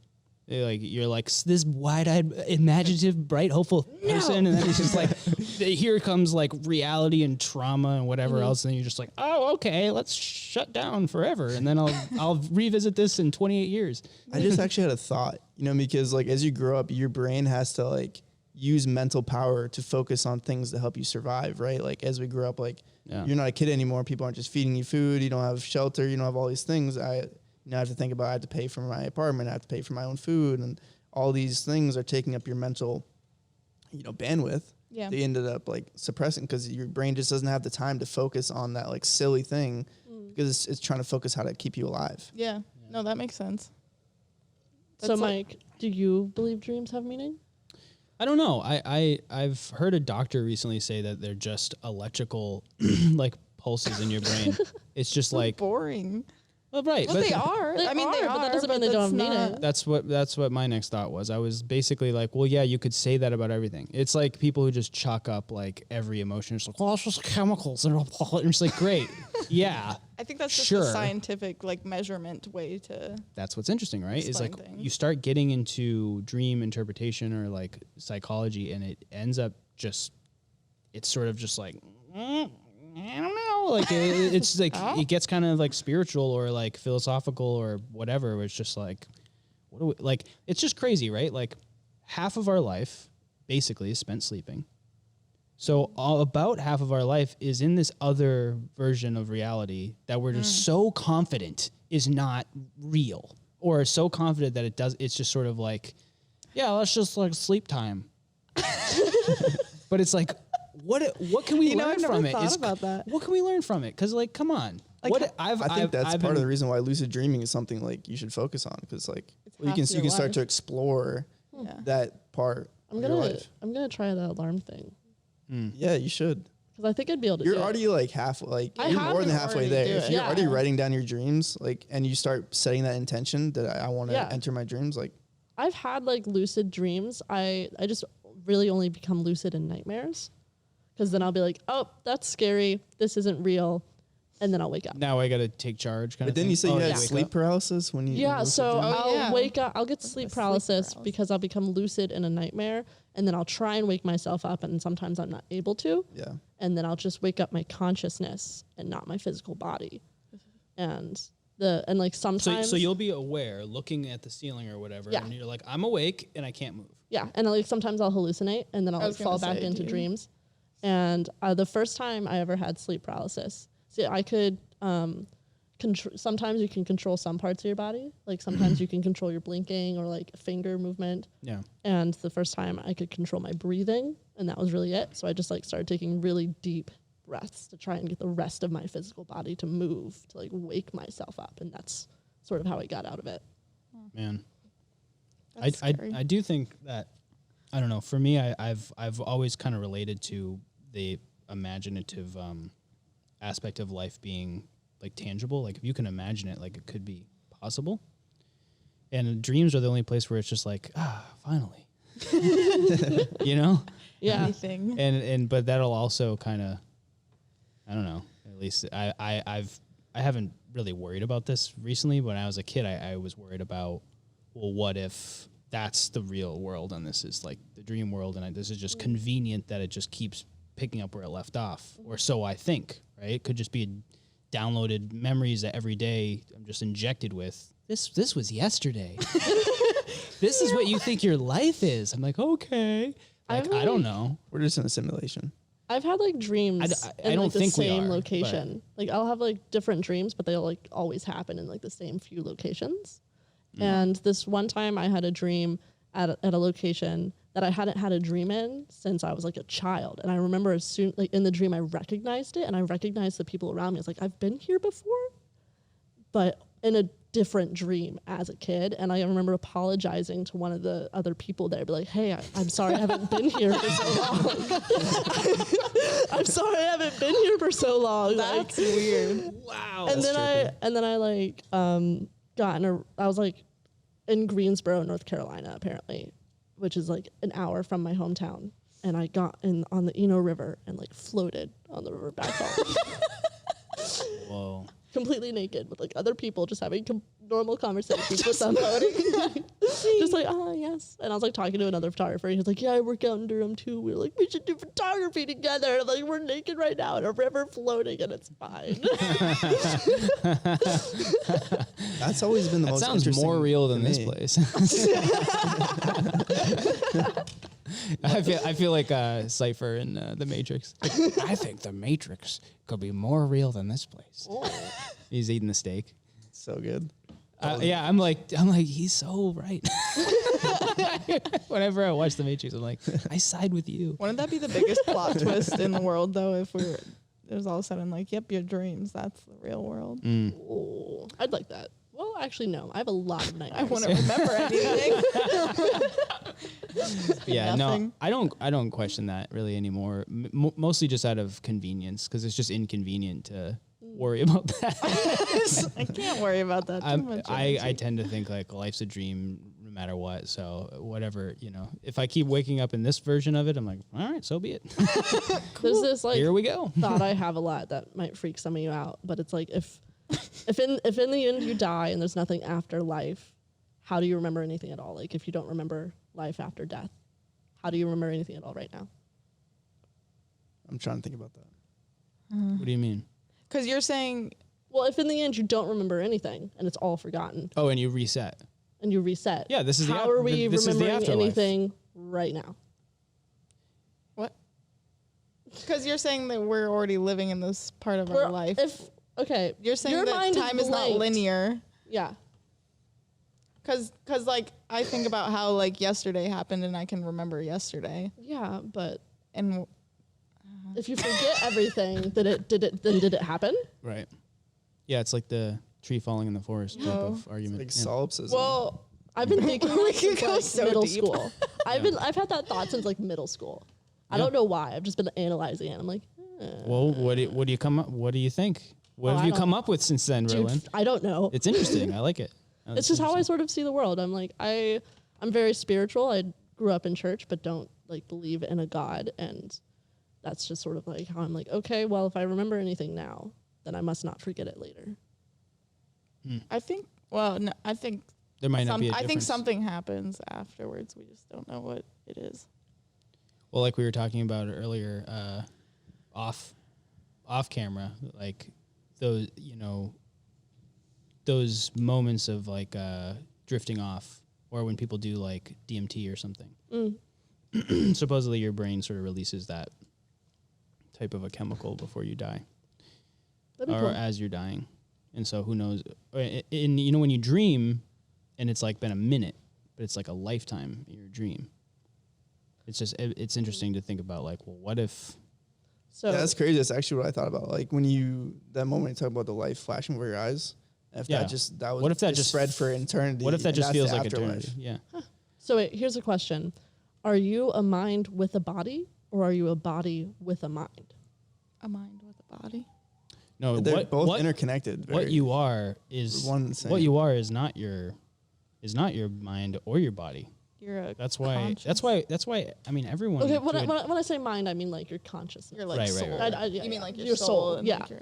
You're like this wide-eyed, imaginative, bright, hopeful person, and then it's just like here comes like reality and trauma and whatever else, and then you're just like, oh, okay, let's shut down forever, and then I'll revisit this in 28 years. I just actually had a thought, you know, because like as you grow up, your brain has to like use mental power to focus on things that help you survive, right? Like as we grow up, like you're not a kid anymore. People aren't just feeding you food. You don't have shelter. You don't have all these things. I have to think about I have to pay for my apartment, I have to pay for my own food, and all these things are taking up your mental, bandwidth. Yeah. They ended up like suppressing because your brain just doesn't have the time to focus on that like silly thing because it's trying to focus how to keep you alive. Yeah. No, that makes sense. So, Mike, do you believe dreams have meaning? I don't know. I've heard a doctor recently say that they're just electrical like pulses in your brain. It's just like boring. Well, right. Well, they are. They I mean, are, they but are. that doesn't mean they don't have meaning. That's what my next thought was. I was basically like, well, yeah, you could say that about everything. It's like people who just chalk up like every emotion. It's like, well, it's just chemicals. And it's like, great. Yeah. I think that's just sure. a scientific like measurement way to. That's what's interesting, right? Is like things. You start getting into dream interpretation or like psychology, and it ends up it's sort of just like, I don't know. Like it's like it gets kind of like spiritual or like philosophical or whatever. Where it's just like, what do we like? It's just crazy, right? Like half of our life basically is spent sleeping. So about half of our life is in this other version of reality that we're just so confident is not real, or so confident that it does. It's just sort of like, yeah, let's just like sleep time. But it's like, what can we learn from it? About that. What can we learn from it? Because like, come on. Like, I think that's part of the reason why lucid dreaming is something like you should focus on, because like you can start to explore that part. I'm gonna try the alarm thing. Yeah, you should. Because I think I'd be able to. You're already like half, like you're more than halfway there. If you're already writing down your dreams, like, and you start setting that intention that I want to enter my dreams, like. I've had like lucid dreams. I just really only become lucid in nightmares, because then I'll be like, oh, that's scary. This isn't real. And then I'll wake up. Now I got to take charge. But then you say you had sleep paralysis when you. Yeah, so I'll wake up. I'll get That's sleep my paralysis because I'll become lucid in a nightmare, and then I'll try and wake myself up, and sometimes I'm not able to. Yeah. And then I'll just wake up my consciousness and not my physical body, and like sometimes. So you'll be aware, looking at the ceiling or whatever, and you're like, I'm awake and I can't move. Yeah, and like sometimes I'll hallucinate, and then I'll like fall back into dreams. And the first time I ever had sleep paralysis. See, I could sometimes you can control some parts of your body. Like sometimes you can control your blinking or like finger movement. Yeah. And the first time I could control my breathing, and that was really it. So I just like started taking really deep breaths to try and get the rest of my physical body to move, to like wake myself up. And that's sort of how I got out of it. Man. I I do think that, I don't know, for me, I've always kind of related to the imaginative aspect of life being like tangible. Like if you can imagine it, like it could be possible. And dreams are the only place where it's just like, finally, you know? Yeah. Anything. But that'll also kind of, I don't know, at least I haven't really worried about this recently. When I was a kid, I was worried about, well, what if that's the real world, and this is like the dream world, and this is just convenient that it just keeps picking up where it left off, or so I think, right? It could just be downloaded memories that every day I'm just injected with. This was yesterday. This is what you think your life is. I'm like, okay. Like, I don't know. We're just in a simulation. I've had like dreams I in don't like the think we same are, location. Like I'll have like different dreams, but they'll like always happen in like the same few locations. And this one time I had a dream at a location that I hadn't had a dream in since I was like a child. And I remember as soon, like in the dream, I recognized it and I recognized the people around me. I was like, I've been here before, but in a different dream as a kid. And I remember apologizing to one of the other people there, be like, hey, I'm sorry I haven't been here for so long. I'm sorry I haven't been here for so long. That's weird. Wow. And then I like I was like in Greensboro, North Carolina, apparently, which is like an hour from my hometown. And I got on the Eno River and like floated on the river back home. Whoa. Completely naked with like other people, just having normal conversations with somebody. Just like, yes. And I was like talking to another photographer. And he was like, yeah, I work out in Durham too. We were like, we should do photography together. And like, we're naked right now in a river floating and it's fine. That's always been the most Sounds interesting more real to than this me. place. I feel like Cypher in The Matrix. I think The Matrix could be more real than this place. He's eating the steak. So good. Yeah, I'm like, he's so right. Whenever I watch The Matrix, I'm like, I side with you. Wouldn't that be the biggest plot twist in the world, though, if it was all of a sudden like, yep, your dreams, that's the real world. Oh, I'd like that. Well, actually, no. I have a lot of nightmares. I wouldn't remember anything. Yeah, Nothing. no, I don't question that really anymore. Mostly just out of convenience, because it's just inconvenient to worry about that. I can't worry about that too much. I tend to think like life's a dream no matter what. So whatever, if I keep waking up in this version of it, I'm like, all right, so be it. There's this like Here we go. thought I have a lot that might freak some of you out, but it's like if in the end you die and there's nothing after life, how do you remember anything at all? Like if you don't remember life after death, how do you remember anything at all right now? I'm trying to think about that. What do you mean? Because you're saying, Well, if in the end you don't remember anything and it's all forgotten Oh, and you reset. and you reset, Yeah, this is the how are we this is the remembering afterlife. anything right now? what? Because you're saying that we're already living in this part of our life. You're saying your that mind time is not blanked. linear. Yeah. Because like I think about how like yesterday happened and I can remember yesterday. Yeah, but And if you forget everything, did it happen? Right. Yeah, it's like the tree falling in the forest type of argument. Like Yeah. solipsism. Well, I've been thinking We like could since go like so middle deep. school. I've had that thought since like middle school. I don't know why. I've just been analyzing it. I'm like, Well, what do you come up? What do you think? What have I you don't- come up with since then, dude, Rowan? I don't know. It's interesting. I like it. It's just how I sort of see the world. I'm like, I'm very spiritual. I grew up in church, but don't like believe in a God. And that's just sort of like how I'm like, okay, well, if I remember anything now, then I must not forget it later. I think, well, no, I think There might not be a I think difference. something happens afterwards. We just don't know what it is. Well, like we were talking about earlier, off camera, like those moments of like drifting off, or when people do like DMT or something. Supposedly, your brain sort of releases that type of a chemical before you die, That'd be or cool. as you're dying. And so, who knows? And when you dream, and it's like been a minute, but it's like a lifetime in your dream. It's interesting to think about, like, well, what if? So Yeah, that's crazy. That's actually what I thought about. Like when that moment you talk about the life flashing before your eyes. If Yeah. that was What if that just spread for eternity? What if that and just that's feels the like afterlife? eternity? Yeah. So wait, here's a question. Are you a mind with a body, or are you a body with a mind? A mind with a body. No, They're both what interconnected. what very- you are is one and the same. what you are is not your mind or your body. You're a That's why. conscious. That's why. I mean, everyone. Okay, to when a- I say mind, I mean like your consciousness. Your like Right, right, soul. right. Yeah, You mean like your your soul? soul, And yeah. Like your,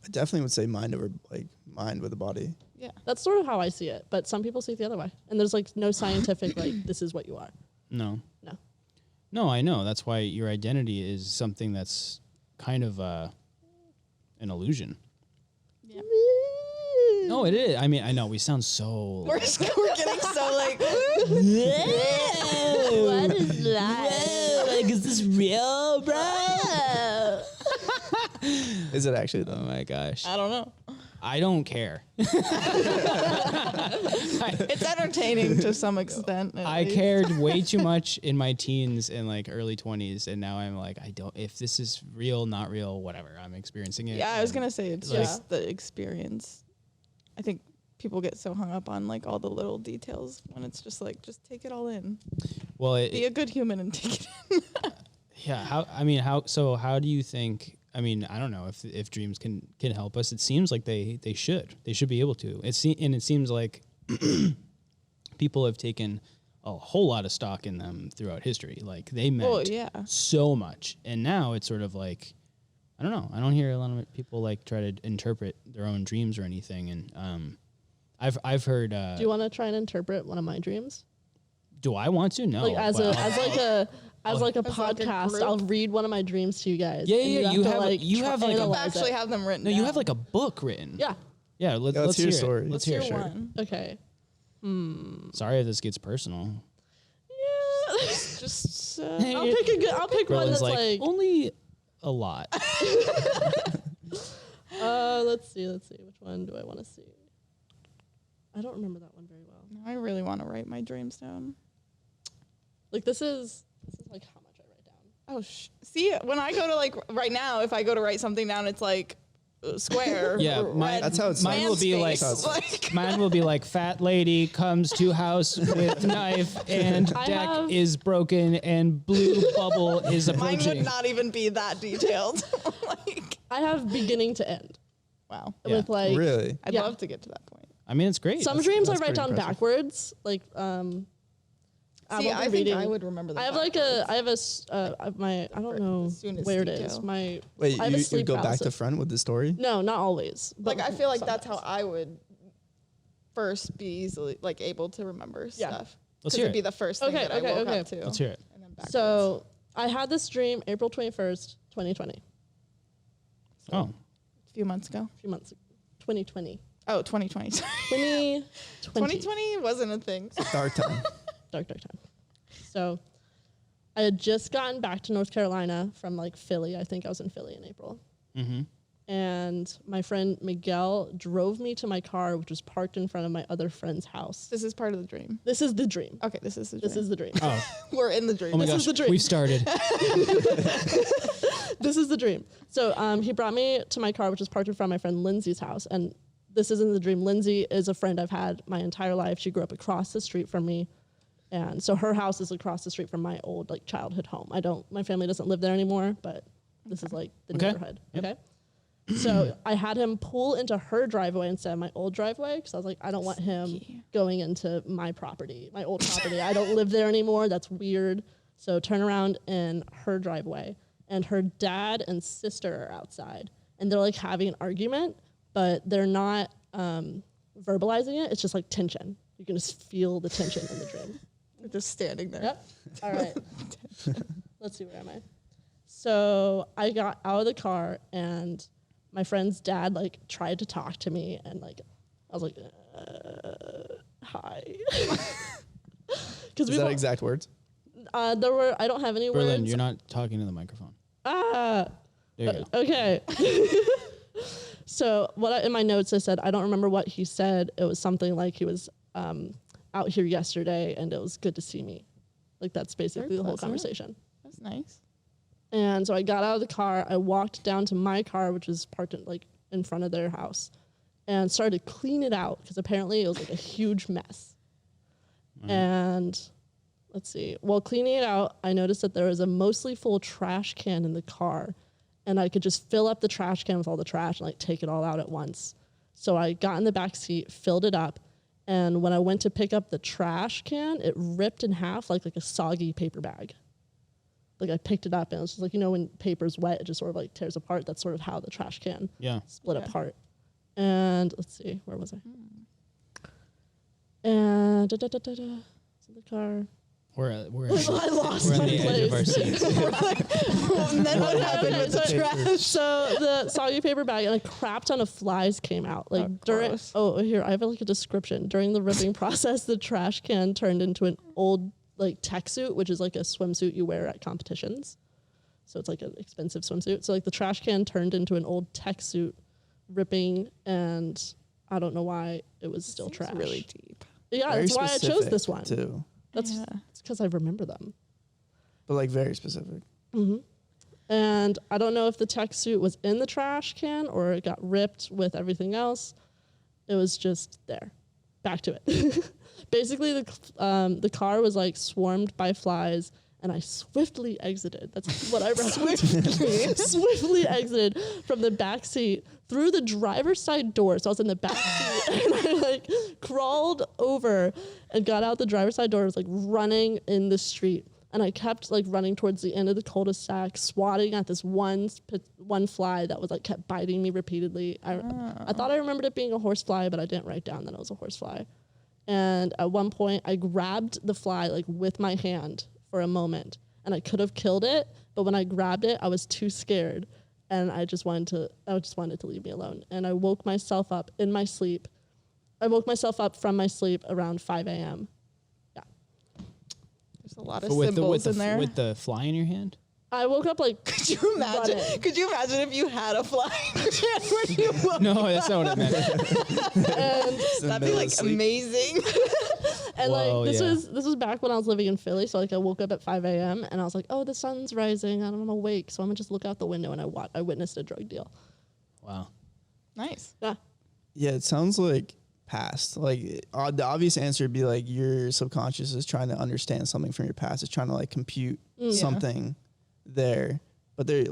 I definitely would say mind over like mind with the body. Yeah. That's sort of how I see it, but some people see it the other way. And there's like no scientific like this is what you are. No. No. No, I know. That's why your identity is something that's kind of an illusion. Yeah. No, it is. I mean, I know we sound so. We're getting so like. What is that? Like, is this real, bro? Is it actually Oh though? my gosh. I don't know. I don't care. It's entertaining to some extent. at I least. cared way too much in my teens and like early 20s, and now I'm like, I don't. If this is real, not real, whatever. I'm experiencing it. Yeah, I was gonna say it's Like- just the experience. I think people get so hung up on like all the little details when it's just like, just take it all in. Well, Be a good human and take it in. yeah. How? I mean, how? So, how do you think? I mean, I don't know if dreams can help us. It seems like they should. They should be able to. It seems like people have taken a whole lot of stock in them throughout history. Like they meant yeah. so much, and now it's sort of like, I don't know. I don't hear a lot of people like try to interpret their own dreams or anything. And I've heard. Do you want to try and interpret one of my dreams? Do I want to? No. Like as but a I'll- as like a As like a podcast, group? I'll read one of my dreams to you guys. Yeah, and yeah, have you to, have- like, you have, like, a- analyze Actually it. have them written no, down. you have like a book written. Yeah. Yeah. Let's hear hear your story. It. Let's Let's hear hear it. one. Okay. Sorry if this gets personal. Yeah. Just I'll pick one Berlin's that's like, only a lot. let's see. Which one do I want to see? I don't remember that one very well. I really want to write my dreams down. Like this is like how much I write down. Oh, see, when I go to like right now, if I go to write something down, it's like square. Yeah, red That's how it's mine will be like, space. Like, mine will be like fat lady comes to house with knife and I deck have- is broken and blue bubble is mine approaching. would not even be that detailed. Like, I have beginning to end wow. Yeah. with like Really? I'd Yeah. love to get to that point. I mean, it's great. some That's- dreams I that's write pretty down impressive. backwards. Like See, I think I would remember that. I have like my I don't know soonest where it is. detail. My Wait, I have a you sleep go back to paralysis. front with the story? No, not always. But Like I feel like that's how sometimes. I would first be easily like able to remember Yeah. stuff. Let's 'Cause hear it'd be it. the first thing Okay, that I okay, woke okay. up to. Let's hear it. And then backwards. So I had this dream April 21st, 2020. Oh, a few months ago. A few months. 2020. Oh, 2020. 2020. 2020 wasn't a thing. Dark time. Dark time. So I had just gotten back to North Carolina from like Philly. I think I was in Philly in April. mm-hmm. And my friend Miguel drove me to my car, which was parked in front of my other friend's house. This is part of the dream. This is the dream. Okay, this is the dream. This is the dream. Oh, We're in the dream. oh my This gosh, is the dream. we've started. This is the dream. So he brought me to my car, which was parked in front of my friend Lindsay's house. And this isn't the dream. Lindsay is a friend I've had my entire life. She grew up across the street from me. And so her house is across the street from my old like childhood home. My family doesn't live there anymore, but this is like the Okay. neighborhood. Yep. Okay. So I had him pull into her driveway instead of my old driveway because I was like, I don't want him Sneaky. going into my property, my old property. I don't live there anymore. That's weird. So turn around in her driveway, and her dad and sister are outside, and they're like having an argument, but they're not verbalizing it. It's just like tension. You can just feel the tension in the dream. We're just standing there. Yep. All right. Let's see, where am I? So I got out of the car, and my friend's dad like tried to talk to me, and like I was like, "Hi," because Is that exact words? there were I don't have any Berlin, words. you're not talking to the microphone. Ah. There you go. Okay. So in my notes I said I don't remember what he said. It was something like he was out here yesterday, and it was good to see me. Like that's basically Very the whole pleasant. conversation. That's nice. And so I got out of the car. I walked down to my car, which was parked in front of their house, and started to clean it out because apparently it was like a huge mess. And let's see. While cleaning it out, I noticed that there was a mostly full trash can in the car, and I could just fill up the trash can with all the trash and like take it all out at once. So I got in the back seat, filled it up, and when I went to pick up the trash can, it ripped in half like a soggy paper bag. like I picked it up and it was just like, you know, when paper's wet, it just sort of like tears apart. That's sort of how the trash can split apart. And let's see, where was I? And it's in the car. We're I lost we're on my the edge of our place. seats. And then what happened with the trash? So the soggy paper bag and a crap ton of flies came out. Like gross. here, I have like a description. During the ripping process, the trash can turned into an old like tech suit, which is like a swimsuit you wear at competitions. So it's like an expensive swimsuit. So like the trash can turned into an old tech suit, ripping, and I don't know why it was still trash. Really deep. Yeah, Very that's why I chose specific, this one. too. That's because I remember them. But like very specific. And I don't know if the tech suit was in the trash can or it got ripped with everything else. It was just there. Back to it. Basically, the car was like swarmed by flies, and I swiftly exited. That's what I wrote. Swiftly exited from the back seat through the driver's side door. So I was in the back seat, and I like crawled over and got out the driver's side door. I was like running in the street, and I kept like running towards the end of the cul-de-sac, swatting at this one fly that was like kept biting me repeatedly. I thought I remembered it being a horsefly, but I didn't write down that it was a horsefly. And at one point, I grabbed the fly like with my hand for a moment, and I could have killed it, but when I grabbed it, I was too scared, and I just wanted to leave me alone. And I woke myself up in my sleep. I woke myself up from my sleep around 5 a.m. Yeah. There's a lot of symbols in there. With the fly in your hand? I woke up like, Could you imagine? running. Could you imagine if you had a fly in your hand when you woke No, that's not what I meant. And That'd be like amazing. And Whoa, like yeah. this was back when I was living in Philly. So like I woke up at 5 a.m. and I was like, oh, the sun's rising and I'm awake, so I'm gonna just look out the window, and I witnessed a drug deal. Wow. Nice. Yeah. Yeah, it sounds like past. Like the obvious answer would be like your subconscious is trying to understand something from your past. It's trying to like compute something there. But there's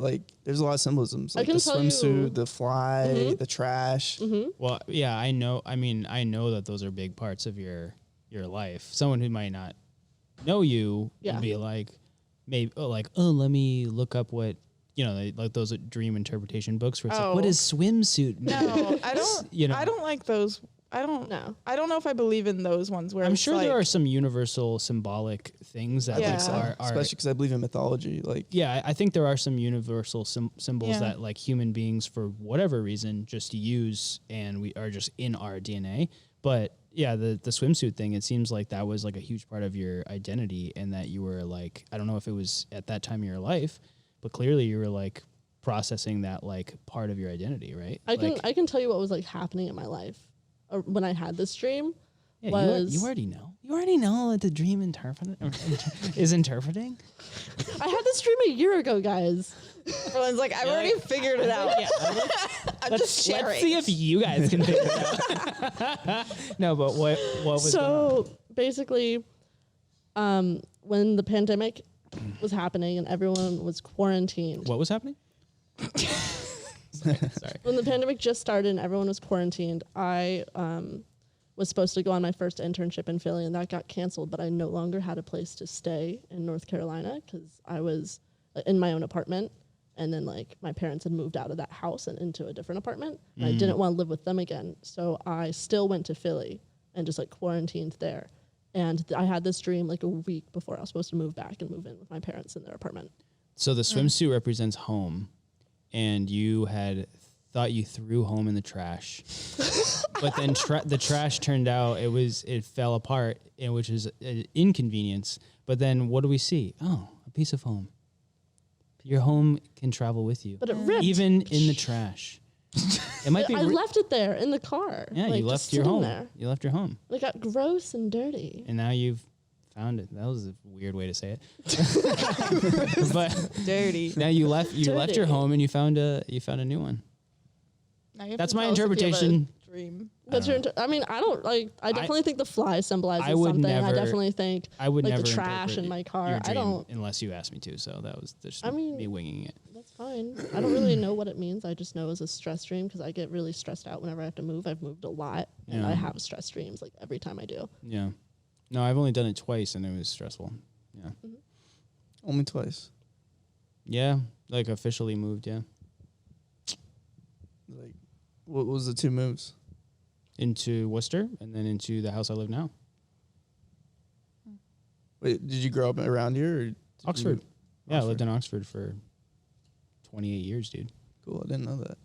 a lot of symbolisms. Like can the tell you- swimsuit, the fly, the trash. Well, yeah, I know. I mean, I know that those are big parts of your life. Someone who might not know you would be like, maybe, let me look up what, like those dream interpretation books where it's like, what is swimsuit mean? No, I don't. I don't like those. I don't know. I don't know if I believe in those ones where I'm it's sure like, there are some universal symbolic things that are Especially because I believe in mythology. Like, yeah, I think there are some universal symbols that like human beings for whatever reason just use, and we are just in our DNA. But yeah, the swimsuit thing, it seems like that was like a huge part of your identity, and that you were like, I don't know if it was at that time in your life, but clearly you were like processing that like part of your identity, right? I can tell you what was like happening in my life when I had this dream. Yeah, you already know. You already know what the dream is interpreting. I had this dream a year ago, guys. Everyone's like, I've already figured it out. I'm just sharing. Let's see if you guys can figure it out. No, but what was going on? So basically, when the pandemic was happening and everyone was quarantined. What was happening? Sorry. When the pandemic just started and everyone was quarantined, I was supposed to go on my first internship in Philly, and that got canceled, but I no longer had a place to stay in North Carolina because I was in my own apartment, and then like my parents had moved out of that house and into a different apartment, and I didn't want to live with them again. So I still went to Philly and just like quarantined there. And I had this dream like a week before I was supposed to move back and move in with my parents in their apartment. So the swimsuit represents home, and you had thought you threw home in the trash, but then the trash turned out it fell apart, which is an inconvenience. But then what do we see? Oh, a piece of home. Your home can travel with you, But it ripped. even in the trash. It might be. I left it there in the car. Yeah, like, you left just your sitting home. there. You left your home, It got gross and dirty. and now you've found it. That was a weird way to say it. But Dirty. now you left your home and you found a new one. Now you have That's to my tell us if you have a interpretation. Dream. What's your I mean, I don't like. I definitely think the fly symbolizes I would something. I never- definitely think I would like never the trash interpret in my car. your I dream don't. unless you asked me to. So that was just I mean- me winging it. That's fine. I don't really know what it means. I just know it was a stress dream because I get really stressed out whenever I have to move. I've moved a lot, and Yeah. I have stress dreams like every time I do. Yeah. No, I've only done it twice and it was stressful. Yeah. Only twice. Yeah, like officially moved. Yeah, Like, what was the 2 moves? into Worcester and then into the house I live now. Wait, did you grow up around here? Or did Oxford. you- Yeah, I lived in Oxford for 28 years, dude. Cool. I didn't know that.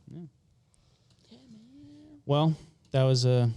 Well, that was a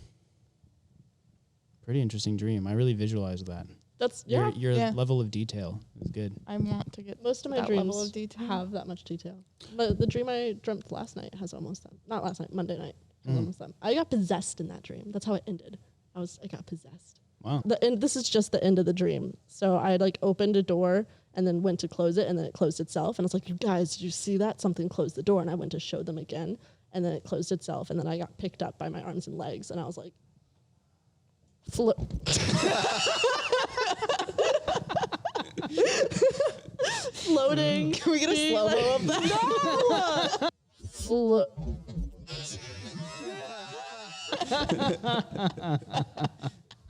pretty interesting dream. I really visualized that. That's Your Yeah. level of detail is good. I want to get Most of my that dreams level of detail. have that much detail. But the dream I dreamt last night has almost done. Not last night, Monday night. Has almost done. I got possessed in that dream. That's how it ended. I got possessed. Wow. And this is just the end of the dream. So I like opened a door and then went to close it and then it closed itself. And I was like, you guys, did you see that? Something closed the door. And I went to show them again and then it closed itself. And then I got picked up by my arms and legs and I was like, floating. Can we get a slow mo of that?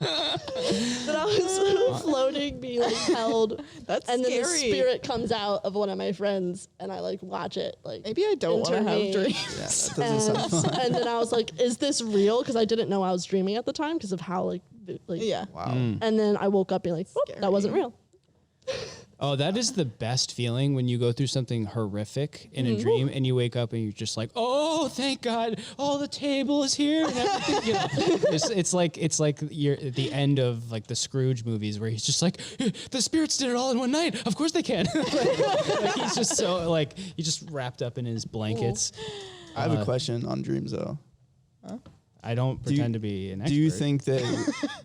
That I was floating, being like held. That's and then the scary. spirit comes out of one of my friends, and I like watch it. Like Maybe I don't want to enter have me. dreams. Yeah, that doesn't sound fun. And then I was like, "Is this real?" Because I didn't know I was dreaming at the time because of how like Yeah. Wow. And then I woke up being like, "Oh, that wasn't real." Oh, that is the best feeling when you go through something horrific in a dream and you wake up and you're just like, oh, thank God, oh, the table is here and everything. You know, it's like you're at the end of like the Scrooge movies where he's just like, the spirits did it all in one night. Of course they can. like he's just so like he's just wrapped up in his blankets. I have a question on dreams though. I don't pretend to be an expert. Do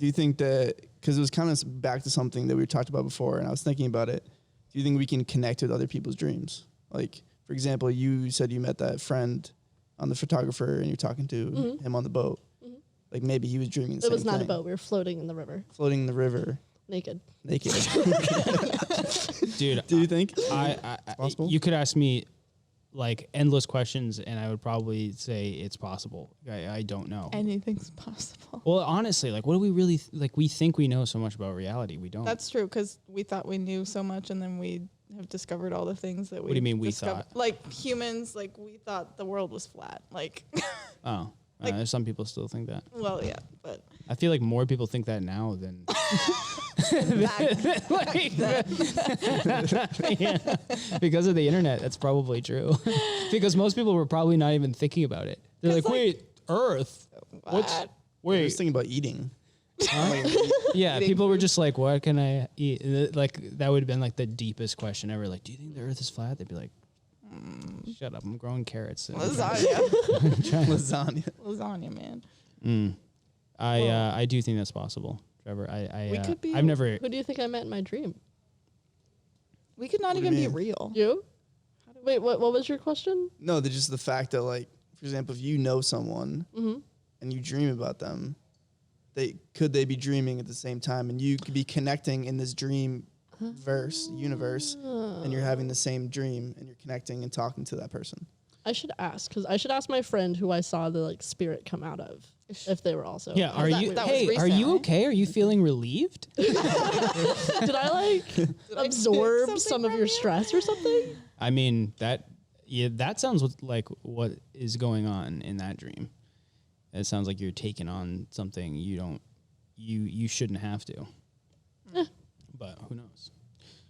you think that because it was kind of back to something that we talked about before, and I was thinking about it. Do you think we can connect with other people's dreams? Like, for example, you said you met that friend on the photographer, and you're talking to him on the boat. Like maybe he was dreaming the It same was not a thing. boat. We were floating in the river, Floating in the river, naked. naked. dude? Do you think? I possible? you could ask me like endless questions, and I would probably say it's possible. I don't know. Anything's possible. Well, honestly, like, what do we really like? We think we know so much about reality. We don't. That's true because we thought we knew so much, and then we have discovered all the things that we. do you mean we thought? Like humans, like we thought the world was flat. Like, oh, like- some people still think that. well, yeah, but I feel like more people think that now than. Yeah, because of the internet, that's probably true. Because most people were probably not even thinking about it. They're like, "Wait, Earth? What's I was wait?" thinking about eating. Yeah, people were just like, "What can I eat?" Like that would have been like the deepest question ever. Like, do you think the Earth is flat? They'd be like, "Shut up! I'm growing carrots." lasagna, Lasagna. man. I do think that's possible, Trevor. We could be- I've never. Who do you think I met in my dream? We could not What do you even be mean? real. You? Wait, what was your question? No, just the fact that, like, for example, if you know someone and you dream about them, could they be dreaming at the same time, and you could be connecting in this dream universe, and you're having the same dream, and you're connecting and talking to that person. I should ask because I should ask my friend who I saw the like spirit come out of if they were also. Yeah, are that- you? that was Hey, are recent, you right? okay? Are you feeling relieved? Did I like I absorb pick some something of from your you? stress or something? I mean that. Yeah, that sounds like what is going on in that dream. It sounds like you're taking on something you don't. You shouldn't have to. But who knows?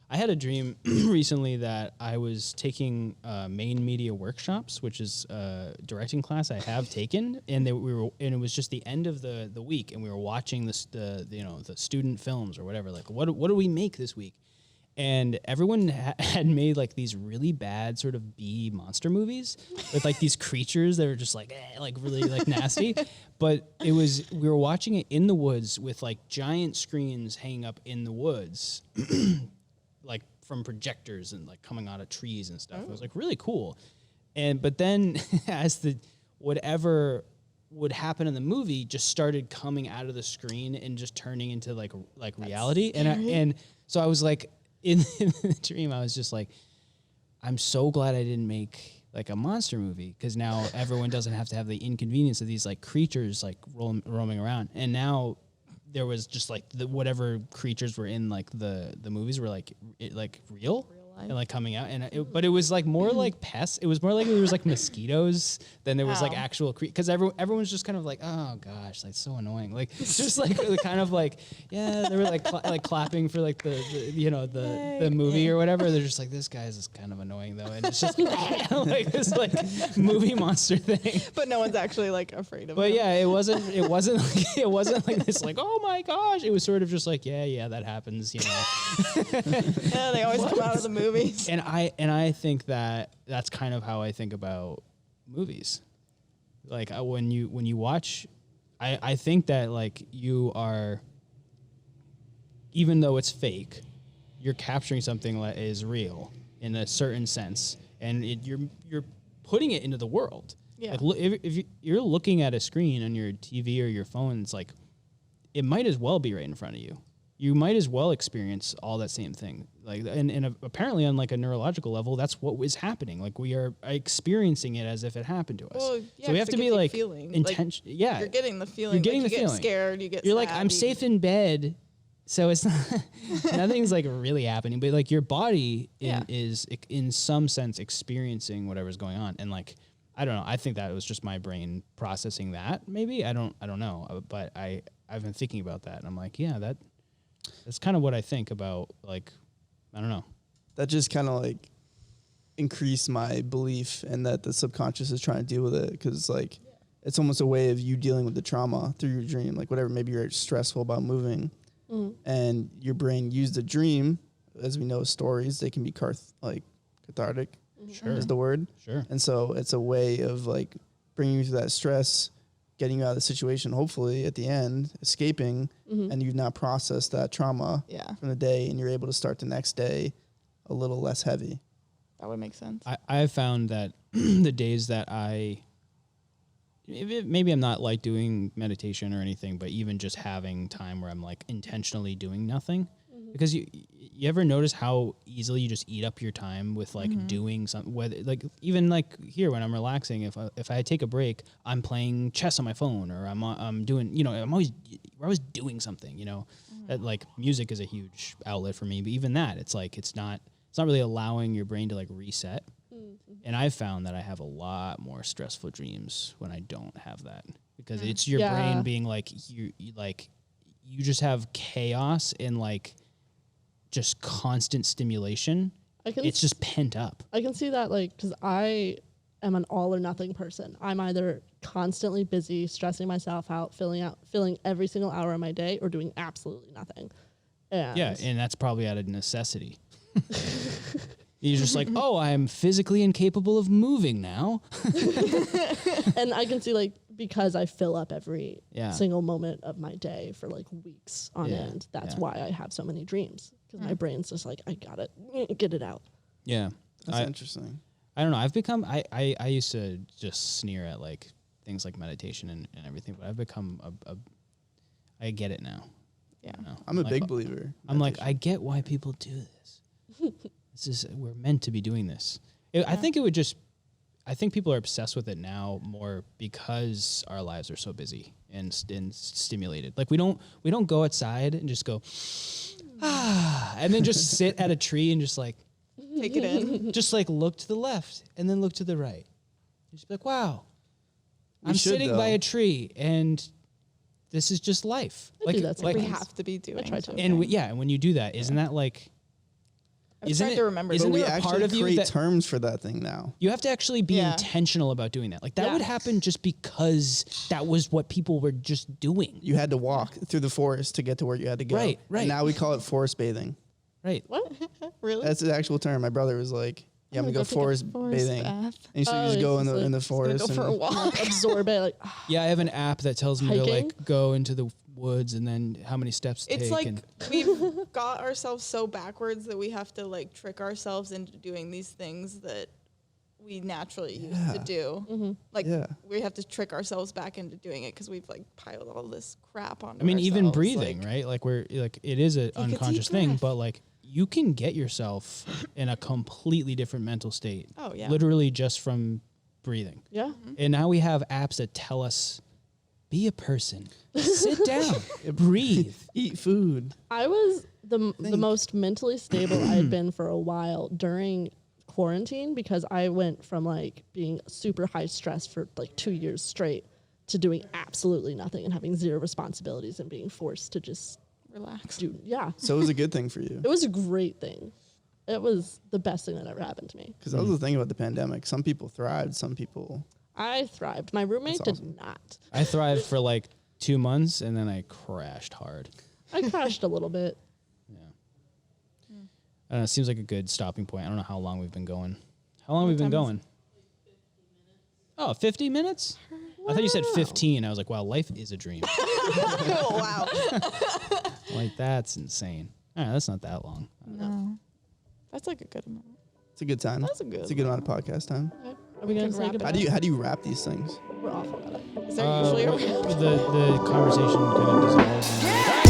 I had a dream recently that I was taking main media workshops, which is a directing class I have taken, and it was just the end of the week, and we were watching the student films or whatever. Like, what do we make this week? And everyone had made like these really bad sort of B monster movies with like these creatures that were just like really like nasty. But we were watching it in the woods with like giant screens hanging up in the woods. Like from projectors and like coming out of trees and stuff. It was like really cool. But then as whatever would happen in the movie just started coming out of the screen and just turning into like reality. And so I was like in the dream, I was just like, I'm so glad I didn't make like a monster movie because now everyone doesn't have to have the inconvenience of these like creatures like roaming around. And now there was just like whatever creatures were in like the movies were like real. and like coming out, but it was like more like pests. It was more like there was like mosquitoes than there was like actual because everyone's just kind of like, oh gosh, like so annoying. Like just like kind of like they were like like clapping for like the movie or whatever. They're just like, this guy's is kind of annoying though, and it's just like this like movie monster thing. But no one's actually like afraid of. But him. yeah, it wasn't like this like, oh my gosh. It was sort of just like, yeah, that happens, you know. Yeah, they always come out of the movies. And I think that's kind of how I think about movies. Like when you watch, I think that like you are, even though it's fake, you're capturing something that is real in a certain sense, and you're putting it into the world. Yeah. Like if you're looking at a screen on your TV or your phone, it's like it might as well be right in front of you. You might as well experience all that same thing. Like, and apparently on like a neurological level, that's what was happening. Like we are experiencing it as if it happened to us. Well, yeah, so we have to be like intention. Like, yeah, you're getting the feeling. You're getting like, the you feeling. Get scared. You get. You're sad, like, I'm safe in bed, so it's not nothing's like really happening. But like your body is in some sense experiencing whatever's going on, and like I don't know. I think that was just my brain processing that. Maybe I don't know. But I've been thinking about that, and I'm like, yeah, that's kind of what I think about, like, I don't know. That just kind of like increased my belief in that the subconscious is trying to deal with it, because like it's almost a way of you dealing with the trauma through your dream. Like whatever, maybe you're stressful about moving, and your brain used a dream. As we know, stories, they can be cathartic. Sure. Is the word. Sure. And so it's a way of like bringing you through that stress, getting you out of the situation, hopefully at the end, escaping, and you've not processed that trauma from the day, and you're able to start the next day a little less heavy. That would make sense. I have found that the days that maybe I'm not like doing meditation or anything, but even just having time where I'm like intentionally doing nothing, because you ever notice how easily you just eat up your time with like doing something, whether like even like here when I'm relaxing, if I take a break, I'm playing chess on my phone, or I'm doing, you know, we're always doing something, you know. That, like music is a huge outlet for me, but even that, it's like it's not really allowing your brain to like reset. And I've found that I have a lot more stressful dreams when I don't have that, because it's your brain being like you just have chaos and like just constant stimulation. It's just pent up. I can see that, like, because I am an all or nothing person. I'm either constantly busy, stressing myself out, filling every single hour of my day, or doing absolutely nothing. And that's probably out of necessity. You're just like, oh, I'm physically incapable of moving now. And I can see, like, because I fill up every single moment of my day for like weeks on end, that's why I have so many dreams, because my brain's just like, I gotta get it out. Yeah. That's interesting. I don't know. I've become, I used to just sneer at like things like meditation and everything, but I've become I get it now. Yeah. You know? I'm a big believer. I'm like, I get why people do this. We're meant to be doing this. I think I think people are obsessed with it now more because our lives are so busy and stimulated. Like we don't go outside and just go, and then just sit at a tree and just like take it in. Just like look to the left and then look to the right. Just be like, wow, I'm sitting by a tree and this is just life. I do that like we have to be doing. I try to. And and when you do that, isn't that like? I'm trying to remember. Isn't we there a part actually of you create that terms for that thing now? You have to actually be intentional about doing that. Like that would happen just because that was what people were just doing. You had to walk through the forest to get to where you had to go. Right. And now we call it forest bathing. Right. What? Really? That's the actual term. My brother was like, "Yeah, I'm gonna go forest bathing," bath. and so you just go in the forest. Go for a walk. Absorb it. Like, Yeah, I have an app that tells me to Hiking? like go into the woods and then how many steps to It's take. like And we've got ourselves so backwards that we have to like trick ourselves into doing these things that we naturally used to do. Like we have to trick ourselves back into doing it because we've like piled all this crap on. I mean, even ourselves, breathing, like, right? Like we're like it is an a unconscious deep thing, breath. but like you can get yourself in a completely different mental state. Oh, yeah. Literally just from breathing. yeah. And now we have apps that tell us, be a person, sit down, breathe. Eat food. I was the most mentally stable I had been for a while during quarantine, because I went from like being super high stress for like 2 years straight to doing absolutely nothing and having zero responsibilities and being forced to just Relax. So it was a good thing for you. It was a great thing. It was the best thing that ever happened to me. Because that was the thing about the pandemic. Some people thrived, some people... I thrived. My roommate did not. I thrived for like 2 months, and then I crashed hard. I crashed a little bit. I don't know, it seems like a good stopping point. I don't know how long we've been going. How long have we been going? 50 minutes? I thought you said 15. I was like, wow, life is a dream. Oh, wow. Like, that's insane. All right, that's not that long. No. That's like a good amount. It's a good time. That's a good It's a good amount of podcast time. Are we going to say wrap it goodbye? How do you wrap these things? We're awful at it. Is there usually a The conversation kind of dissolves.